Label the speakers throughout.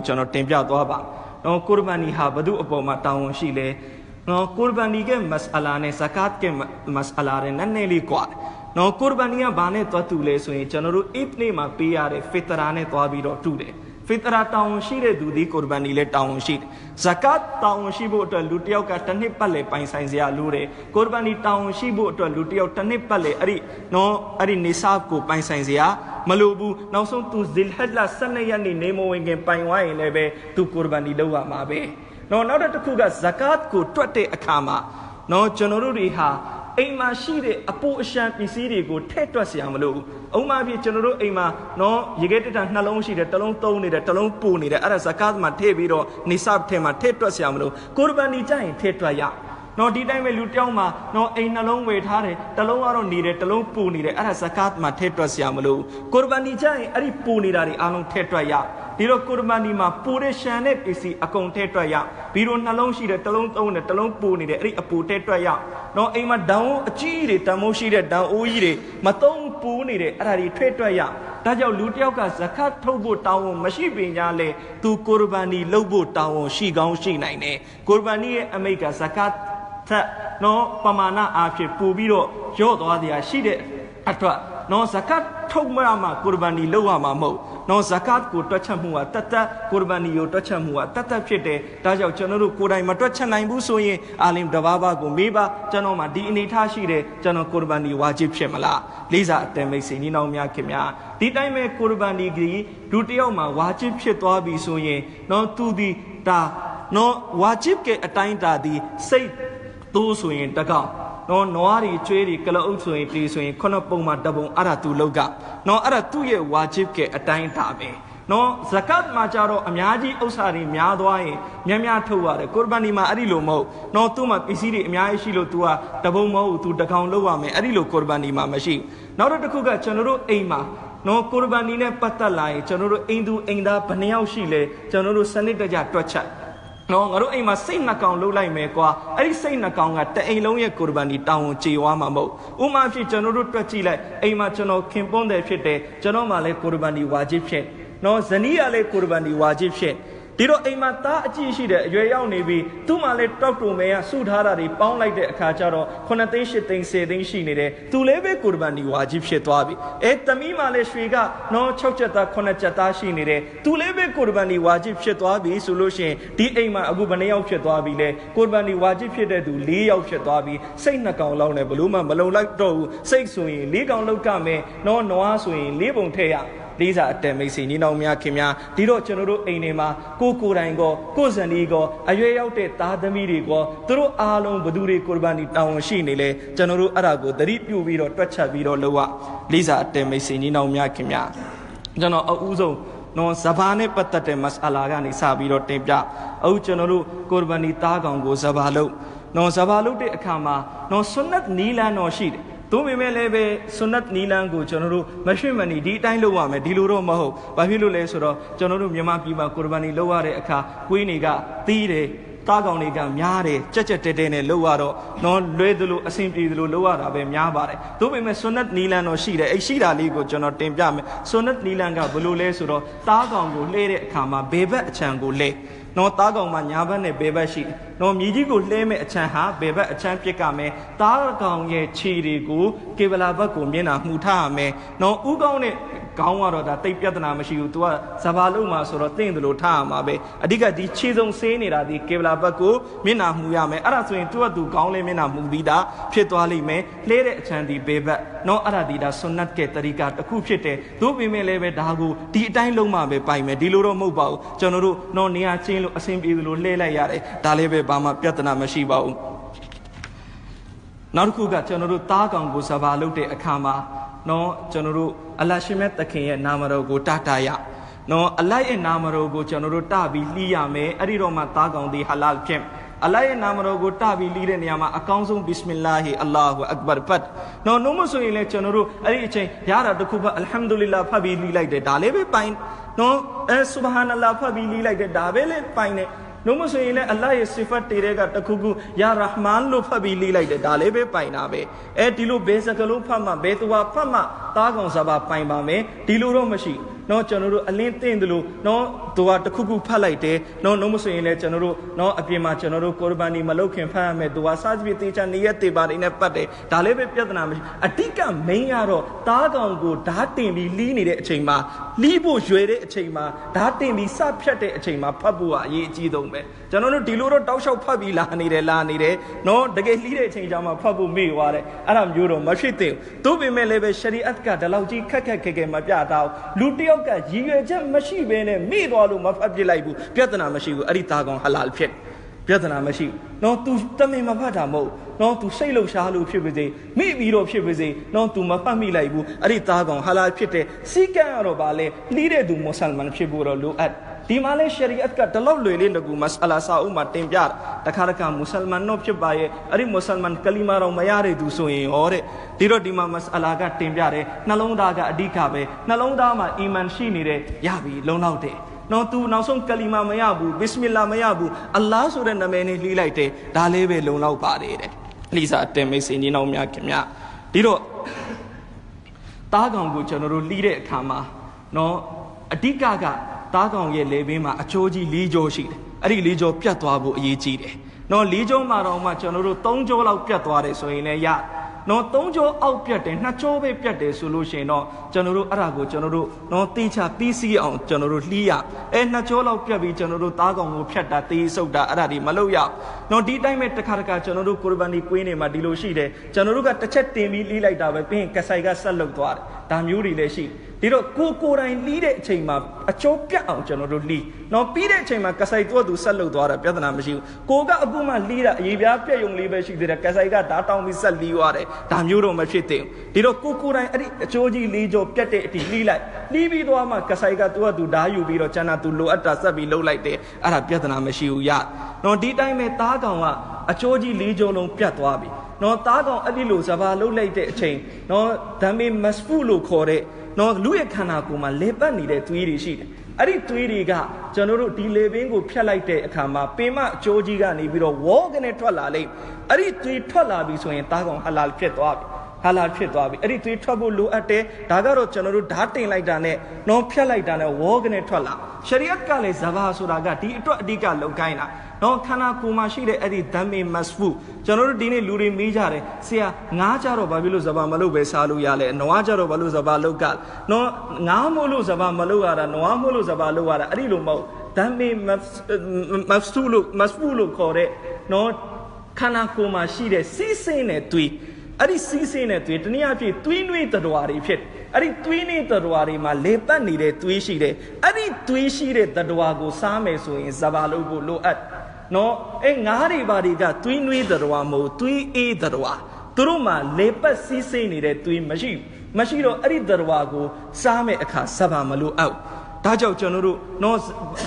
Speaker 1: Jono Tempia Doba, no Kurbani Habadu Oboma Town Shile, no Kurbani game Masalane, Sakat game Masalare, Naneli Quad, no Kurbania Bane Tatule, so in general, Ipnima Piare, Fitarane Toabido today. Fitra Town Shire do the Kurbanile Town sheet. Zakat Town Shibo to Lutio Catanipale, Painsanzia Lure, Kurbani Town Shibo to Lutio Tanipale, Ari, no Ari Nisaku, Painsanzia, Malubu, now some to Zilhedla Sanayani Nemo and Painwai Nebe to Kurbani Doa Mabe. No, not at the Kuga Zakat could Twate Akama, no Jonoruriha. Ema shire apo shan pisiri go tetwa siamalo oma bi general ema no you get it and nalong shire talong to ni de talong pu ni de ara zakat ma the bi do nisab the ma tetwa siamalo kurbani jain tetwa ya no di time me lu tyaung ma no ain nalong we tha de talong aro ni de talong pu ni de ara zakat ma tetwa siamalo kurbani jain ari pu ni da ri along tetwa ya Diro Kurbani ma pure shanet isi akong tetraya. Biro nalong shi de talong tone talong puni de ri apu tetraya. No ema down a chiri tamoshi de down uire matong puni de arari tetraya. Tajo lutioka zakat tobo town mashibi yale tu Kurbani lobo town shi gong shi nine. Kurbani America zakat no pamana after pubiro yodoadia shi de atwa. No zakat togmama Kurbani lowa mo. No zakat ko touchamua tata Kurbani yo touchamua tata pite tajo chanoru kurai matwachanai bu so yin alim dababa ko meba chano ma di anitha shi de chano Kurbani wajib phit mala leza atem miat ni naw mya khin mya di time me Kurbani gi lu tayaw ma wajib phit twa bi so yin no tu di ta no wajib ke atain ta di sai to so yin takaw no noari chweri kala ut so yin pli so yin khono pong ma dabong ara tu loga no ara tu ye wajib ke atain ta be no zakat ma cha ro amyaji ousa ri mya thwa yin mya mya thau yare Kurbani ma ari lo mo no tu ma pisi ri amyaji shi lo tu wa dabong mo tu takaung lo wa me ari lo Kurbani ma mashi naw ro takku ga chanoru aim ma no Kurbani ne pattat la yin chanoru aindu ainda bane yauk shi le chanoru sanit ta ja twat chat no ngaro ai ma sai na kaung lo lai me kwa ai sai na kaung ga ta ai long ye Kurbani taung che wa ma mo uma phit chanoru twat chi lai ai ma chano khin pon de phit de chano ma le Kurbani wajib phit no zaniya le Kurbani wajib phit Diro Ema ta achi shi de yue yaw ni bi tu ma le tok to me ya su tha da ri paung lai de akha cha ro 9သိန်း8သိန်း10သိန်းရှိနေတယ်သူလည်းပဲ Kurbani wajib ဖြစ်သွားပြီသမီးမလည်းရွှေကနော်6ချက်သား9ချက်သားရှိနေတယ်သူလည်းပဲ Kurbani wajib ဖြစ်သွားပြီဆိုလို့ရှိရင်ဒီအိမ်မှာအခုဘယ်နှယောက်ဖြစ်သွားပြီလဲ Kurbani wajib ဖြစ်တဲ့သူ4ယောက်ဖြစ်သွားပြီစိတ်2ကောင်လောက်နဲ့ဘလို့မှမလုံလိုက်တော့ဘူးစိတ်ဆိုရင်4ကောင်လောက်ကမယ်နော်နွားဆိုရင်4ပုံထည့်ရLisa Temisi, Nino Mia Kimia, Diro Chanoru Enema, Kukurango, Kuzanigo, Ayote Tadamirigo, Turu Alon Buduri Kurbani Town Shinile, Chanoru Arago, the Ripu Viro, Tracha Viro Loa, Lisa Temisi, Nino Mia Kimia, Jano Uzo, no Savane Patate Mas Alagani Sabiro Tempia, O Chanoru Kurbani Tagango Savalo, no Savalo de Akama, no Sunat Nila no sheet. Tu me lebe sunat nilang go chanoru mashimani di time lo wa me di lo ro ma ho ba phit lo le so ro chanoru Myanmar pi ma Kurbani lo wa de akha kwei ni ga ti de ta kaung ni ga mya de chat tet tet ne lo wa do no lwe dulu asin pi dulu lo wa da be mya ba de tu me sunat nilang no shi de ai shi da li ko chano tin pya me sunat nilang ga blo le so ro ta kaung ko hle de akha ma be bat achan ko le no ta kaung ma nya bat ne be bat shi no mi ji ko hle me achan ha be bat achan phit ka me ta kaung ye chi ri ko Kebala bat ko myen na mu tha me no u kaung ne kaung wa ro da tai pyatana ma shi bu tu wa zaba long ma so ro tin dlo tha ma be adika di chi song se ni da di Kebala bat ko myen na mu ya me ara so yin tu wa tu kaung le myen na mu bi da phit twa lai me hle de achan di be bat no ara di da sunnat ke tarika takku phit de tu pi me le be da ko di atain long ma be pai me di lo ro mot ba u chano ro no ne ya chin lo asin pi lo hle lai ya de da le be ba ma pyatana ma shi ba u Now who got General Tagang was about Lote Akama, no General Alashimet the King Namaro go Tataya, no Alai Namaro go General Tabi Liame, Ariroma Tagang the Halal Kim, Alai Namaro go Tabi Liren Yama, Akansum Bismillahi, Allahu Akbar Pat, no Nomoso in General Ariche, Yara the Kuba, Alhamdulillah, Pabi like the Dalebe Pine, no Subhanallah, Pabi like the Dabele Pine. No mo so ine Allah ye sifat terega takhugu ya Rahman lo phabi li lai de da le be pai na be e di lo be sakalo phat ma be tuwa phat ma ta kaung saba pai ba me di lo ro mashi နော်ကျွန်တော်တို့အလင်းတင်းတယ်လို့နော်သူကတစ်ခုခုဖတ်လိုက်တယ်နော်နှုတ်မဆိုရင်လည်းကျွန်တော်တို့နော်အပြင်မှာကျွန်တော်တို့ကိုရဘာနီမလုတ်ခင်ဖတ်ရမယ်သူကစားကြည့်တေချာနေရက်တေပါနေနဲ့ပတ်တယ်ဒါလည်းပဲပြဿနာမရှိအတိကမိန်ကတော့တားကောင်ကိုဓာတ်တင်ပြီးလီးနေတဲ့အချိန်မှာလီးဖို့ရွယ်တဲ့အချိန်မှာဓာတ်တင်ပြီးစဖြတ်တဲ့အချိန်မှာဖတ်ဖို့ကအရေးအကြီးဆုံးပဲကျွန်တော်တို့ဒီလိုတော့တောက်လျှောက်ဖတ်ပြီးလာနေတယ်နော်တကယ်လီးတဲ့အချိန်ကျမှဖတ်ဖို့မေ့သွားတယ်အဲ့ဒါမျိုးတော့မရှိသင့်ဘူးသို့ပေမဲ့လည်းပဲရှရီအတ်ကဒီလောက်ကြီးခက်ခဲမပြတော့လူတယောက်ကရည်ရွယ်ချက်မရှိဘဲနဲ့မေ့သွားလို့မဖတ်ပြလိုက်ဘူးပြဿနာမရှိဘူးအဲ့ဒီသားကောင်ဟလာဖြစ်ပြဿနာမရှိဘူးနော် तू တမင်မဖတ်တာမဟုတ်နော် तू စိတ်လှုပ်ရှားလို့ဖြစ်ပါစေမိပြီးတော့ဖြစ်ပါစေနော် तू မဖတ်မိလိုက်ဘူးအဲ့ဒီသားကောင်ဟလာဖြစ်တဲ့စီကံရတော့ဗာလဲလီးတဲ့သူမွတ်ဆလမန်ဖြစ်ဖို့တော့လိုအပ်ဒီမှာလဲရှရီအတ်ကတလောက်လွယ်လေးတကူမစအလာစာအုပ်မှာတင်ပြတခါတခါမွတ်ဆလမန်တော့ဖြစ်ပါရဲ့အဲ့ဒီမွတ်ဆလမန်ကလီမာတော့မရတဲ့သူဆိုရင်ဟောတဲ့ဒီတော့ဒီမှာမစအလာကတင်ပြတယ်နှလုံးသားကအဓိကပဲနှလုံးသားမှာအီမန်ရှိနေတယ်ရပြီလုံလောက်တယ်နော် तू နောက်ဆုံးကလီမာမရဘူးဘစ်မီလာမရဘူးအလ္လာဟ်ဆိုတဲ့နာမည်နဲ့လှီးလိုက်တယ်ဒါလေးပဲလုံလောက်ပါတယ်တဲ့လိစာအတင်မိတ်ဆွေညီနောင်များခင်ဗျဒီတော့တားကောင်ကိုကျွန်တော်တို့လှီးတဲ့အခါမှာနော်အဓိကတားကောင်ရဲ့လေဘင်းမှာအချိုးကြီး၄ကြောရှိတယ်အဲ့ဒီ၄ကြောပြတ်သွားဖို့အရေးကြီးတယ်နော်၄ကြောမှာတော့မှကျွန်တော်တို့၃ကြောလောက်ပြတ်သွားတယ်ဆိုရင်လည်းရနော်၃ကြောအောက်ပြတ်တယ်၂ကြောပဲပြတ်တယ်ဆိုလို့ရှိရင်တော့ကျွန်တော်တို့အဲ့ဒါကိုကျွန်တော်တို့နော်တေချာပြီးစီးအောင်ကျွန်တော်တို့လှီးရ၂ကြောလောက်ပြတ်ပြီးကျွန်တော်တို့တားကောင်ကိုဖြတ်တာတေးဆုပ်တာအဲ့ဒါဒီမလုပ်ရနော်ဒီတိုင်းပဲတစ်ခါကျွန်တော်တို့ကိုရဘာနီကွင်းနေမှာဒီလိုရှိတယ်ကျွန်တော်တို့ကတစ်ချက်တင်ပြီးလှီးလိုက်တာပဲပြီးရင်ကဆိုင်ကဆက်လုပ်သွားတယ်ဒါမျိုးတွေလည်းရှိဒီတော့ကိုတိုင်လီးတဲ့အချိန်မှာအချိုးပြတ်အောင်ကျွန်တော်တို့လီးနော်ပြီးတဲ့အချိန်မှာကဆိုင်သူဆက်လုပ်သွားတာပြဿနာမရှိဘူးကိုကအခုမှလီးတာအရေးပြားပြက်ယုံလေးပဲရှိသေးတယ်ကဆိုင်ကဓာတ်တောင်းပြီးဆက်လီးသွားတယ်ဒါမျိုးတော့မဖြစ်သင့်ဘူးဒီတော့ကိုတိုင်အဲ့ဒီအချိုးကြီးလေးကြောပြတ်တဲ့အထိလီးလိုက်လီးပြီးသွားမှကဆိုင်ကသူဓာတ်ယူပြီးတော့ကျန်တာသူလိုအပ်တာဆက်ပြီးလှုပ်လိုက်တယ်အဲ့ဒါပြဿနာမရှိဘူးရနော်ဒီတိုင်းပဲသားကောင်ကအချိုးကြီးလေးကြောလုံးပြတ်သွားပြီနော်သားကောင်အဲ့ဒီလိုစဘာလှုပ်လိုက်တဲ့အချိန်နော်ဓမ္မေမစဖူလို့ခေါ်တဲ့နော်လူရဲ့ခန္ဓာကိုယ်မှာလေပတ်နေတဲ့သွေးတွေရှိတယ်အဲ့ဒီသွေးတွေကကျွန်တော်တို့ဒီလေပင်ကိုဖြတ်လိုက်တဲ့အခါမှာပင်မအကျိုးကြီးကနေပြီးတော့ဝေါကနေထွက်လာလိမ့်အဲ့ဒီသွေးထွက်လာပြီဆိုရင်သားကောင်ဟလာဖြစ်သွားပြီအဲ့ဒီသွေးထွက်ဖို့လိုအပ်တယ်ဒါကတော့ကျွန်တော်တို့ဓာတ်တင်လိုက်တာနဲ့နော်ဖြတ်လိုက်တာနဲ့ဝေါကနေထွက်လာရှရီအတ်ကလည်းဇဘာဆိုတာကဒီအတွက်အဓိကလောက်ကိုင်းတာနော်ခန္ဓာကိုယ်မှာရှိတဲ့အဲ့ဒီဓမ္မေမစဖူကျွန်တော်တို့ဒီနေ့လူတွေမေးကြတယ်ဆရာငါးကြတော့ဘာဖြစ်လို့ဇဘာမလုပ်ပဲစားလို့ရလဲနွားကြတော့ဘာလို့ဇဘာလုပ်ကနော်ငါးမို့လို့ဇဘာမလုပ်ရတာနွားမို့လို့ဇဘာလုပ်ရတာအဲ့ဒီလိုမဟုတ်ဓမ္မေမစဖူလို့ခေါ်တဲ့နော်ခန္ဓာကိုယ်မှာရှိတဲ့စီးစိမ့်တဲ့သွေးအဲ့ဒီစီးစိမ့်တဲ့သွေးတနည်းအားဖြင့်သွေးနွေးတတော်တွေဖြစ်အဲ့ဒီသွေးနွေးတတော်တွေမှာလေပတ်နေတဲ့သွေးရှိတယ်အဲ့ဒီသွေးရှိတဲ့တတော်ကိုစားမယ်ဆိုရင်ဇဘာလုပ်ဖို့လိုအပ်နော်ငါးတွေပါတွေကသွေးနွေးတတော်မဟုတ်သွေးအေးတတော်သူတို့မှာလေပတ်စီးစိမ့်နေတဲ့သွေးမရှိတော့အဲ့ဒီတတော်ကိုစားမယ်အခါဇဘာမလိုအပ်ဒါကြောင့်ကျွန်တော်တို့နော်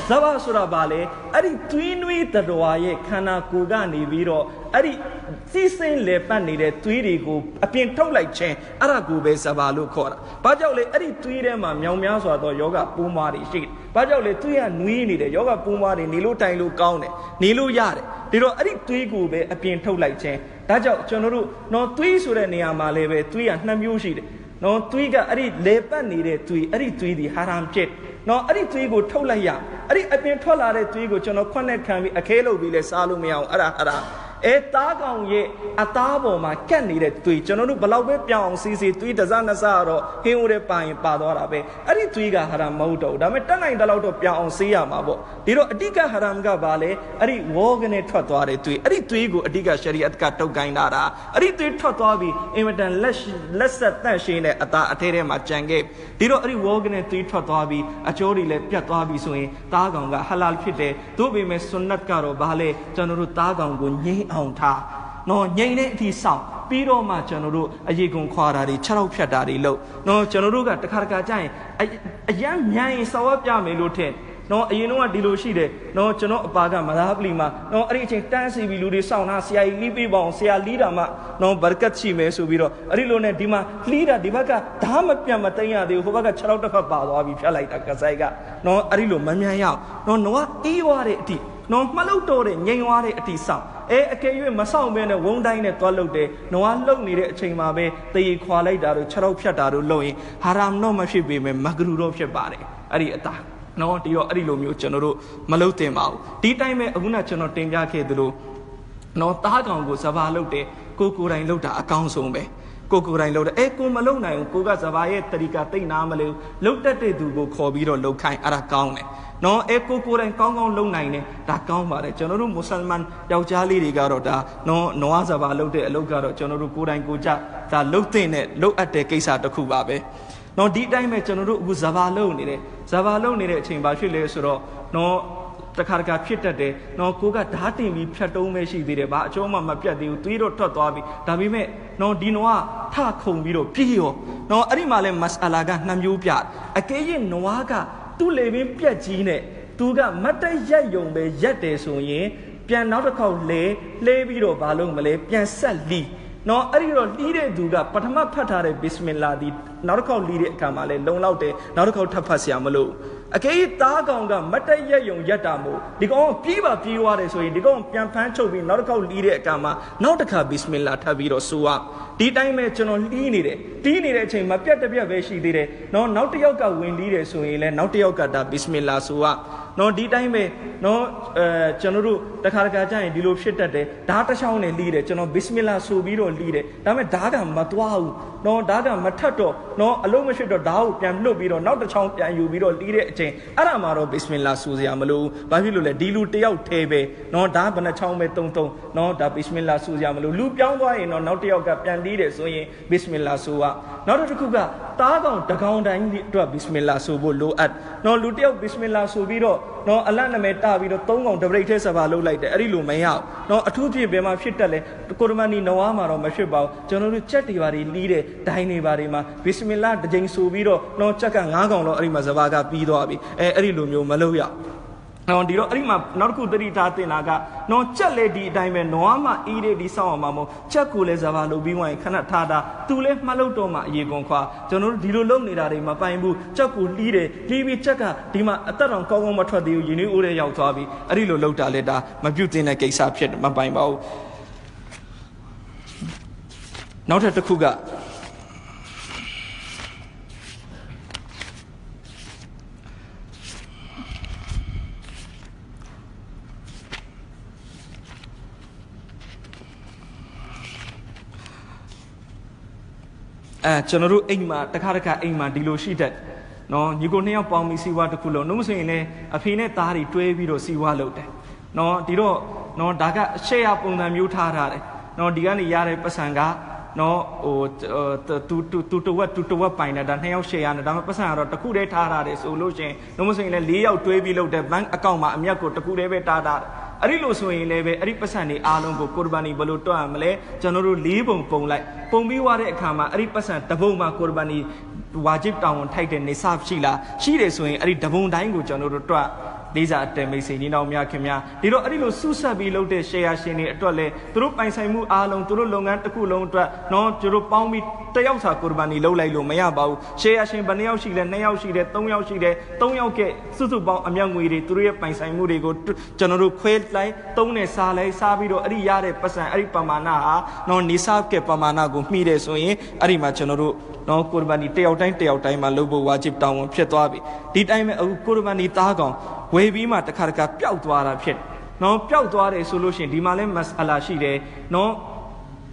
Speaker 1: ဇဘာဆိုတာဗာလေအဲ့ဒီသွေးနွေးတတော်ရဲ့ခန္ဓာကိုယ်ကနေပြီးတော့အဲ့ဒီစီးစိမ့်လေပတ်နေတဲ့သွေးတွေကိုအပြင်ထုတ်လိုက်ခြင်းအဲ့ဒါကိုပဲဇဘာလို့ခေါ်တာဘာကြောင့်လဲအဲ့ဒီသွေးထဲမှာမြောင်များစွာသောယောဂပိုးမွားတွေရှိတယ်ဘာကြောင့်လဲသွေးကနွေးနေတယ်ယောဂပိုးမွားတွေနေလို့တိုင်လို့ကောင်းတယ်နေလို့ရတယ်ဒီတော့အဲ့ဒီသွေးကိုပဲအပြင်ထုတ်လိုက်ခြင်းဒါကြောင့်ကျွန်တော်တို့နော်သွေးဆိုတဲ့နေရာမှာလည်းပဲသွေးက2မျိုးရှိတယ်နော်သွေးကအဲ့ဒီလေပတ်နေတဲ့သွေးအဲ့ဒီသွေးဒီဟာရမ်ဖြစ်နော်အဲ့ဒီသွေးကိုထုတ်လိုက်ရအဲ့ဒီအပြင်ထွက်လာတဲ့သွေးကိုကျွန်တော်ခွက်နဲ့ခံပြီးအခဲလုပ်ပြီးလဲစားလို့မရအောင်အဲ့ဒါသားကောင်ရဲ့အသားပေါ်မှာကတ်နေတဲ့သွေးကျွန်တော်တို့ဘလောက်ပဲပြောင်းအောင်စီးသွေးတစ်စားနှစ်စားတော့ဟင်းဦးတဲ့ပါရင်ပါသွားတာပဲအဲ့ဒီသွေးကဟာရမ်မဟုတ်တော့ဘူးဒါပေမဲ့တက်နိုင်တဲ့လောက်တော့ပြောင်းအောင်စီးရမှာပေါ့ဒီတော့အဓိကဟာရမ်ကဘာလဲအဲ့ဒီဝေါကနေထွက်သွားတဲ့သွေးအဲ့ဒီသွေးကိုအဓိကရှရီအတ်ကတုတ်ကိုင်းတာအဲ့ဒီသွေးထွက်သွားပြီးအင်မတန်လက်ဆက်တန့်ရှင်းတဲ့အသားအထဲထဲမှာကြံခဲ့ဒီတော့အဲ့ဒီဝေါကနေသွေးထွက်သွားပြီးအကျိုးတွေလည်းပြတ်သွားပြီးဆိုရင်သားကောင်ကဟလာဖြစ်တယ်သို့ပေမဲ့ဆွန်နတ်ကတော့ဘာလဲကျွန်တော်တို့သားကောင်ကိုငြိမ်းအောင်ထားနော်ငြိမ်တဲ့အထိစောင့်ပြီးတော့မှကျွန်တော်တို့အရေကုန်ခွာတာတွေ6ရောက်ဖြတ်တာတွေလုပ်နော်ကျွန်တော်တို့ကတခါကြာရင်အရမ်းမြန်ရင်စော်ဝပြမယ်လို့ထင်နော်အရင်တော့ဒီလိုရှိတယ်နော်ကျွန်တော်အပါကမသာပလီမှာနော်အဲ့ဒီအချိန်တန်းစီပြီးလူတွေစောင့်တာဆရာကြီးလီးပေးပါအောင်ဆရာလီးတာမှနော်ဘရကတ်ရှိမယ်ဆိုပြီးတော့အဲ့ဒီလိုနဲ့ဒီမှာလီးတာဒီဘက်ကဓာမပြတ်မသိမ်းရသေးဘူးဟိုဘက်က6ရောက်တစ်ဖက်ပါသွားပြီးဖြတ်လိုက်တာကဆိုင်ကနော်အဲ့ဒီလိုမမြန်ရအောင်နော်နွားအေးသွားတဲ့အထိနော်မှလုတ်တော့တဲ့ငြိမ်သွားတဲ့အထိစောင့်အကယ်၍မဆောင်ဘဲနဲ့ဝုန်းတိုင်းနဲ့သွားလုတ်တယ်နွားလှုပ်နေတဲ့အချိန်မှာပဲတရေခွာလိုက်တာတို့6ရောက်ဖြတ်တာတို့လုပ်ရင်ဟာရမ်တော့မဖြစ်ပေမဲ့မဂရူတော့ဖြစ်ပါတယ် အဲ့ဒီအတာနော်ဒီတော့အဲ့ဒီလိုမျိုးကျွန်တော်တို့မလုပ်သင့်ပါဘူးဒီတိုင်းပဲအခုနကျွန်တော်တင်ပြခဲ့သလိုနော်တားကောင်ကိုစဘာလုပ်တယ်ကိုယ်တိုင်လုပ်တာအကောင်းဆုံးပဲကိုယ်တိုင်လုပ်တယ်ကိုမလုပ်နိုင်ဘူးကိုကစဘာရဲ့တရီကတိတ်နာမလို့လုပ်တတ်တဲ့သူကိုခေါ်ပြီးတော့လုပ်ခိုင်းအဲ့ဒါကောင်းတယ်နော်ကိုတိုင်ကောင်းလုပ်နိုင်တယ်ဒါကောင်းပါတယ်ကျွန်တော်တို့မွတ်စလမန်ယောက်ျားလေးတွေကတော့ဒါနော်နွားစဘာလုပ်တဲ့အလုပ်ကတော့ကျွန်တော်တို့ကိုယ်တိုင်ကိုကြဒါလုပ်တဲ့နဲ့လုပ်အပ်တဲ့ကိစ္စတစ်ခုပါပဲနော်ဒီအတိုင်းပဲကျွန်တော်တို့အခုစဘာလုပ်နေတယ်စဘာလုပ်နေတဲ့အချိန်ပါဖြစ်လေဆိုတော့နော်တခါတခါဖြစ်တတ်တယ်နော်ကိုကဓာတ်တင်ပြီးဖြတ်တုံးပဲရှိသေးတယ်ဘာအကျိုးမှမပြတ်သေးဘူးသွေးတော့ထွက်သွားပြီဒါပေမဲ့နော်ဒီနွားထခုံပြီးတော့ပြေးရောနော်အဲ့ဒီမှာလဲမတ်အလာကနှစ်မျိုးပြအကဲရင်နွားကသူ့လေပင်ပြက်ကြီးနဲ့သူကမတ်တက်ရက်ယုံပဲရက်တယ်ဆိုရင်ပြန်နောက်တစ်ခေါက်လှဲပြီးတော့ဘာလုပ်မလဲပြန်ဆက်လီနော်အဲ့ဒီတော့လီးတဲ့သူကပထမဖတ်ထားတဲ့ဘစ်မင်လာဒီနောက်တစ်ခေါက်လီးတဲ့အခါမှာလဲလုံလောက်တယ်နောက်တစ်ခေါက်ထပ်ဖတ်เสียမလို့အကဲသားကောင်ကမတ်တက်ရက်ယုံရက်တာမို့ဒီကောင်ပြေးပါပြေးသွားတယ်ဆိုရင်ဒီကောင်ပြန်ဖမ်းချုပ်ပြီးနောက်တစ်ခေါက်လီးတဲ့အခါမှာနောက်တစ်ခါဘစ်မင်လာထပ်ပြီးတော့ဆိုရဒီတိုင်းပဲကျွန်တော်လီးနေတယ်တီးနေတဲ့အချိန်မှာပြက်တပြက်ပဲရှိသေးတယ်နော်နောက်တစ်ယောက်ကဝင်လီးတယ်ဆိုရင်လဲနောက်တစ်ယောက်ကဒါဘစ်မင်လာဆိုရနော်ဒီတိုင်းပဲနော်ကျွန်တော်တို့တခါတခါကြာရင်ဒီလိုဖြစ်တတ်တယ်ဓာတ်တစ်ချောင်းနဲ့လီးတယ်ကျွန်တော်ဘစ်မင်လာဆိုပြီးတော့လီးတယ်ဒါပေမဲ့ဓာတ်ကမသွားဘူးနော်ဓာတ်ကမထက်တော့နော်အလုံးမဖြစ်တော့ဓာတ်ကိုပြန်လွတ်ပြီးတော့နောက်တစ်ချောင်းပြန်ယူပြီးတော့လီးတဲ့အချိန်အဲ့ဒါမှတော့ဘစ်မင်လာဆိုစရာမလိုဘူးဘာဖြစ်လို့လဲဒီလူတယောက်ထဲပဲနော်ဓာတ်ဘယ်နှချောင်းပဲတုံနော်ဒါဘစ်မင်လာဆိုစရာမလိုလူပြောင်းသွားရင်တော့နောက်တစ်ယောက်ကပြန်လီးတယ်ဆိုရင်ဘစ်မင်လာဆိုကနောက်တစ်ခုကတားကောင်တကောင်တိုင်းအတွက်ဘစ်မင်လာဆိုဖို့လိုအပ်နော်လူတယောက်ဘစ်မင်လာဆိုပြီးတော့နော်အလတ်နာမည်တာပြီးတော့၃ကောင်တပရိတ်ထဲစပါလုပ်လိုက်တယ်အဲ့ဒီလိုမရအောင်နော်အထူးဖြစ်ဘယ်မှာဖြစ်တတ်လဲကိုရမနီနဝါမှာတော့မဖြစ်ပါဘူးကျွန်တော်တို့ချက်တွေပါတွေလီးတဲ့ဒိုင်းတွေပါတွေမှာဘစ်မင်လာတစ်ကြိမ်ဆိုပြီးတော့နော်ချက်က9ကောင်တော့အဲ့ဒီမှာစပါကပြီးသွားပြီအဲ့ဒီလိုမျိုးမလုပ်ရနော်ဒီတော့အဲ့ဒီမှာနောက်တစ်ခုသတိထားတင်တာကနော်ချက်လေဒီအတိုင်းပဲနွားမအီးတဲ့ဒီစောင်းအောင်မှာမို့ချက်ကိုလည်းစပါလုပ်ပြီးဝင်ခဏထားတာသူလည်းမှတ်လို့တော့မှအရေးကွန်ခွာကျွန်တော်တို့ဒီလိုလုပ်နေတာတွေမပိုင်ဘူးချက်ကိုလီးတယ်လီးပြီးချက်ကဒီမှာအသက်တော်ကောင်းကောင်းမထွက်သေးဘူးရင်းနှီးအိုးတဲ့ရောက်သွားပြီအဲ့ဒီလိုလုပ်တာလေဒါမပြုတ်တင်တဲ့ကိစ္စဖြစ်မပိုင်ပါဘူးနောက်ထပ်တစ်ခုကကျွန်တော်တို့အိမ်မှာတခါအိမ်မှာဒီလိုရှိတတ်နော်ညီကိုနှစ်ယောက်ပေါင်းပြီးစီဝါတစ်ခုလုံးနှုတ်ဆိုရင်လည်းအဖေနဲ့သားတွေတွဲပြီးတော့စီဝါလုပ်တယ်နော်ဒီတော့နော်ဒါကရှေ့ရပုံစံမျိုးထားတယ်နော်ဒီကနေရတဲ့ပတ်စံကနော်ဟိုတူတဝက်ပိုင်တယ်ဒါနှစ်ယောက်ရှေ့ရတယ်ဒါပေမဲ့ပတ်စံကတော့တစ်ခုတည်းထားရတယ်ဆိုလို့ရှိရင်နှုတ်ဆိုရင်လည်း၄ယောက်တွဲပြီးလုပ်တယ်ဘဏ်အကောင့်မှာအမြတ်ကိုတစ်ခုတည်းပဲတားတာအဲ့ဒီလိုဆိုရင်လည်းပဲအဲ့ဒီပတ်စံတွေအားလုံးကိုကိုရဘာနီဘယ်လိုတွက်ရမလဲကျွန်တော်တို့၄ပုံပုံလိုက်ပုံပြီးွားတဲ့အခါမှာအဲ့ဒီပတ်စံတစ်ပုံမှာကိုရဘာနီဝါဂျစ်တောင်းဝန်ထိုက်တဲ့နေဆာရှိလားရှိတယ်ဆိုရင်အဲ့ဒီတပုံတိုင်းကိုကျွန်တော်တို့တွက်လေးစားအတဲမိတ်ဆွေညီနောင်များခင်များဒီတော့အဲ့ဒီလိုစုဆက်ပြီးလုပ်တဲ့ share ရှင်တွေအတွက်လဲသူတို့ပိုင်ဆိုင်မှုအားလုံးသူတို့လုပ်ငန်းတစ်ခုလုံးအတွက်နော်သူတို့ပေါင်းပြီးတယောက်စာကိုရဘာနီလုပ်လိုက်လို့မရပါဘူး share ရှင်ဘယ်နှယောက်ရှိလဲ2ယောက်ရှိတယ်3ယောက်ရှိတယ်3ယောက်ကစုစုပေါင်းအမြောက်ငွေတွေသူတို့ရဲ့ပိုင်ဆိုင်မှုတွေကိုကျွန်တော်တို့ခွဲလိုက်သုံးနဲ့စားလိုက်စားပြီးတော့အဲ့ဒီရတဲ့ပတ်စံအဲ့ဒီပမာဏဟာနော်နေစားကပမာဏကိုမှီတယ်ဆိုရင်အဲ့ဒီမှာကျွန်တော်တို့နော်ကိုရဘာနီတယောက်တိုင်းမှာလုပ်ဖို့ဝါဂျစ်တောင်းဝန်ဖြစ်သွားပြီဒီတိုင်းပဲအခုကိုရဘာနီသားကောင်ဝေပြီးမှတခါပျောက်သွားတာဖြစ်နော်ပျောက်သွားတယ်ဆိုလို့ရှိရင်ဒီမှာလဲမတ်အလာရှိတယ်နော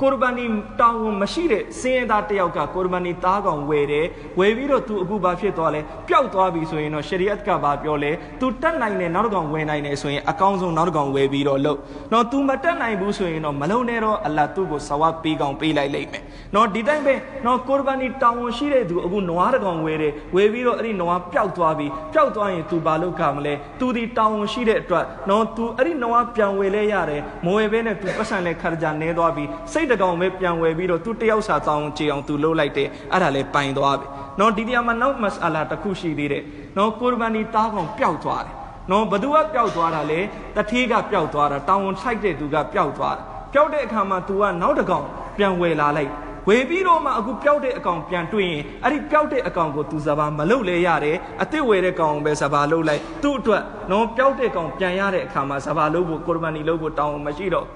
Speaker 1: ်ကိုရဘာနီတောင်းဝန်မရှိတဲ့စင်းရဲသားတယောက်ကကိုရဘာနီသားကောင်ဝယ်တယ်ဝယ်ပြီးတော့သူအခုဘာဖြစ်သွားလဲပျောက်သွားပြီဆိုရင်တော့ရှရီအတ်ကဘာပြောလဲသူတက်နိုင်တယ်နောက်တစ်ကောင်ဝယ်နိုင်တယ်ဆိုရင်အကောင်းဆုံးနောက်တစ်ကောင်ဝယ်ပြီးတော့လုပ်နော်သူမတက်နိုင်ဘူးဆိုရင်တော့မလုံနဲ့တော့အလ္လာသူ့ကိုဆဝါပေးကောင်ပေးလိုက်လိမ့်မယ်နော်ဒီတိုင်းပဲနော်ကိုရဘာနီတောင်းဝန်ရှိတဲ့သူအခုနွားတစ်ကောင်ဝယ်တယ်ဝယ်ပြီးတော့အဲ့ဒီနွားပျောက်သွားပြီပျောက်သွားရင်သူဘာလုပ်ကြမလဲသူဒီတောင်းဝန်ရှိတဲ့အတွက်နော်သူအဲ့ဒီနွားပြန်ဝယ်လဲရတယ်မဝယ်ဘဲနဲ့သူပတ်စံနဲ့ခရကြနဲသွားပြီစိတ်တကောင်ပဲပြန်ဝယ်ပြီးတော့သူတယောက်စာတောင်းကြည်အောင်သူလုပ်လိုက်တယ်အဲ့ဒါလဲပိုင်သွားပြီနော်ဒီတရားမှာနောက်မတ်အလာတစ်ခုရှိသေးတယ်နော်ကိုရဘာနီသားကောင်ပျောက်သွားတယ်နော်ဘသူကပျောက်သွားတာလဲတထေးကပျောက်သွားတာတောင်းဝန်ဆိုင်တဲ့သူကပျောက်သွားတယ်ပျောက်တဲ့အခါမှာ तू ကနောက်တစ်ကောင်ပြန်ဝယ်လာလိုက်ဝယ်ပြီးတော့မှအခုပျောက်တဲ့အကောင်ပြန်တွေ့ရင်အဲ့ဒီပျောက်တဲ့အကောင်ကို तू စပါမလုပ်လဲရတယ်အစ်စ်ဝယ်တဲ့ကောင်ပဲစပါလုပ်လိုက်သူ့အတွက်နော်ပျောက်တဲ့ကောင်ပြန်ရတဲ့အခါမှာစပါလုပ်ဖို့ကိုရဘာနီလုပ်ဖို့တောင်းဝန်မရှိတော့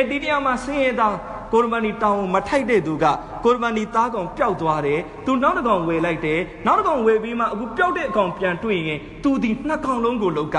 Speaker 1: ဒီတရားမှာဆင်းရဲသား ကိုရဘာနီတောင်းမထိုက်တဲ့သူကကိုရဘာနီသားကောင်ပျောက်သွားတယ်သူနောက်တစ်ကောင်ဝေလိုက်တယ်နောက်တစ်ကောင်ဝေပြီးမှအခုပျောက်တဲ့အကောင်ပြန်တွေ့ရင်သူဒီနှစ်ကောင်လုံးကိုလောက်က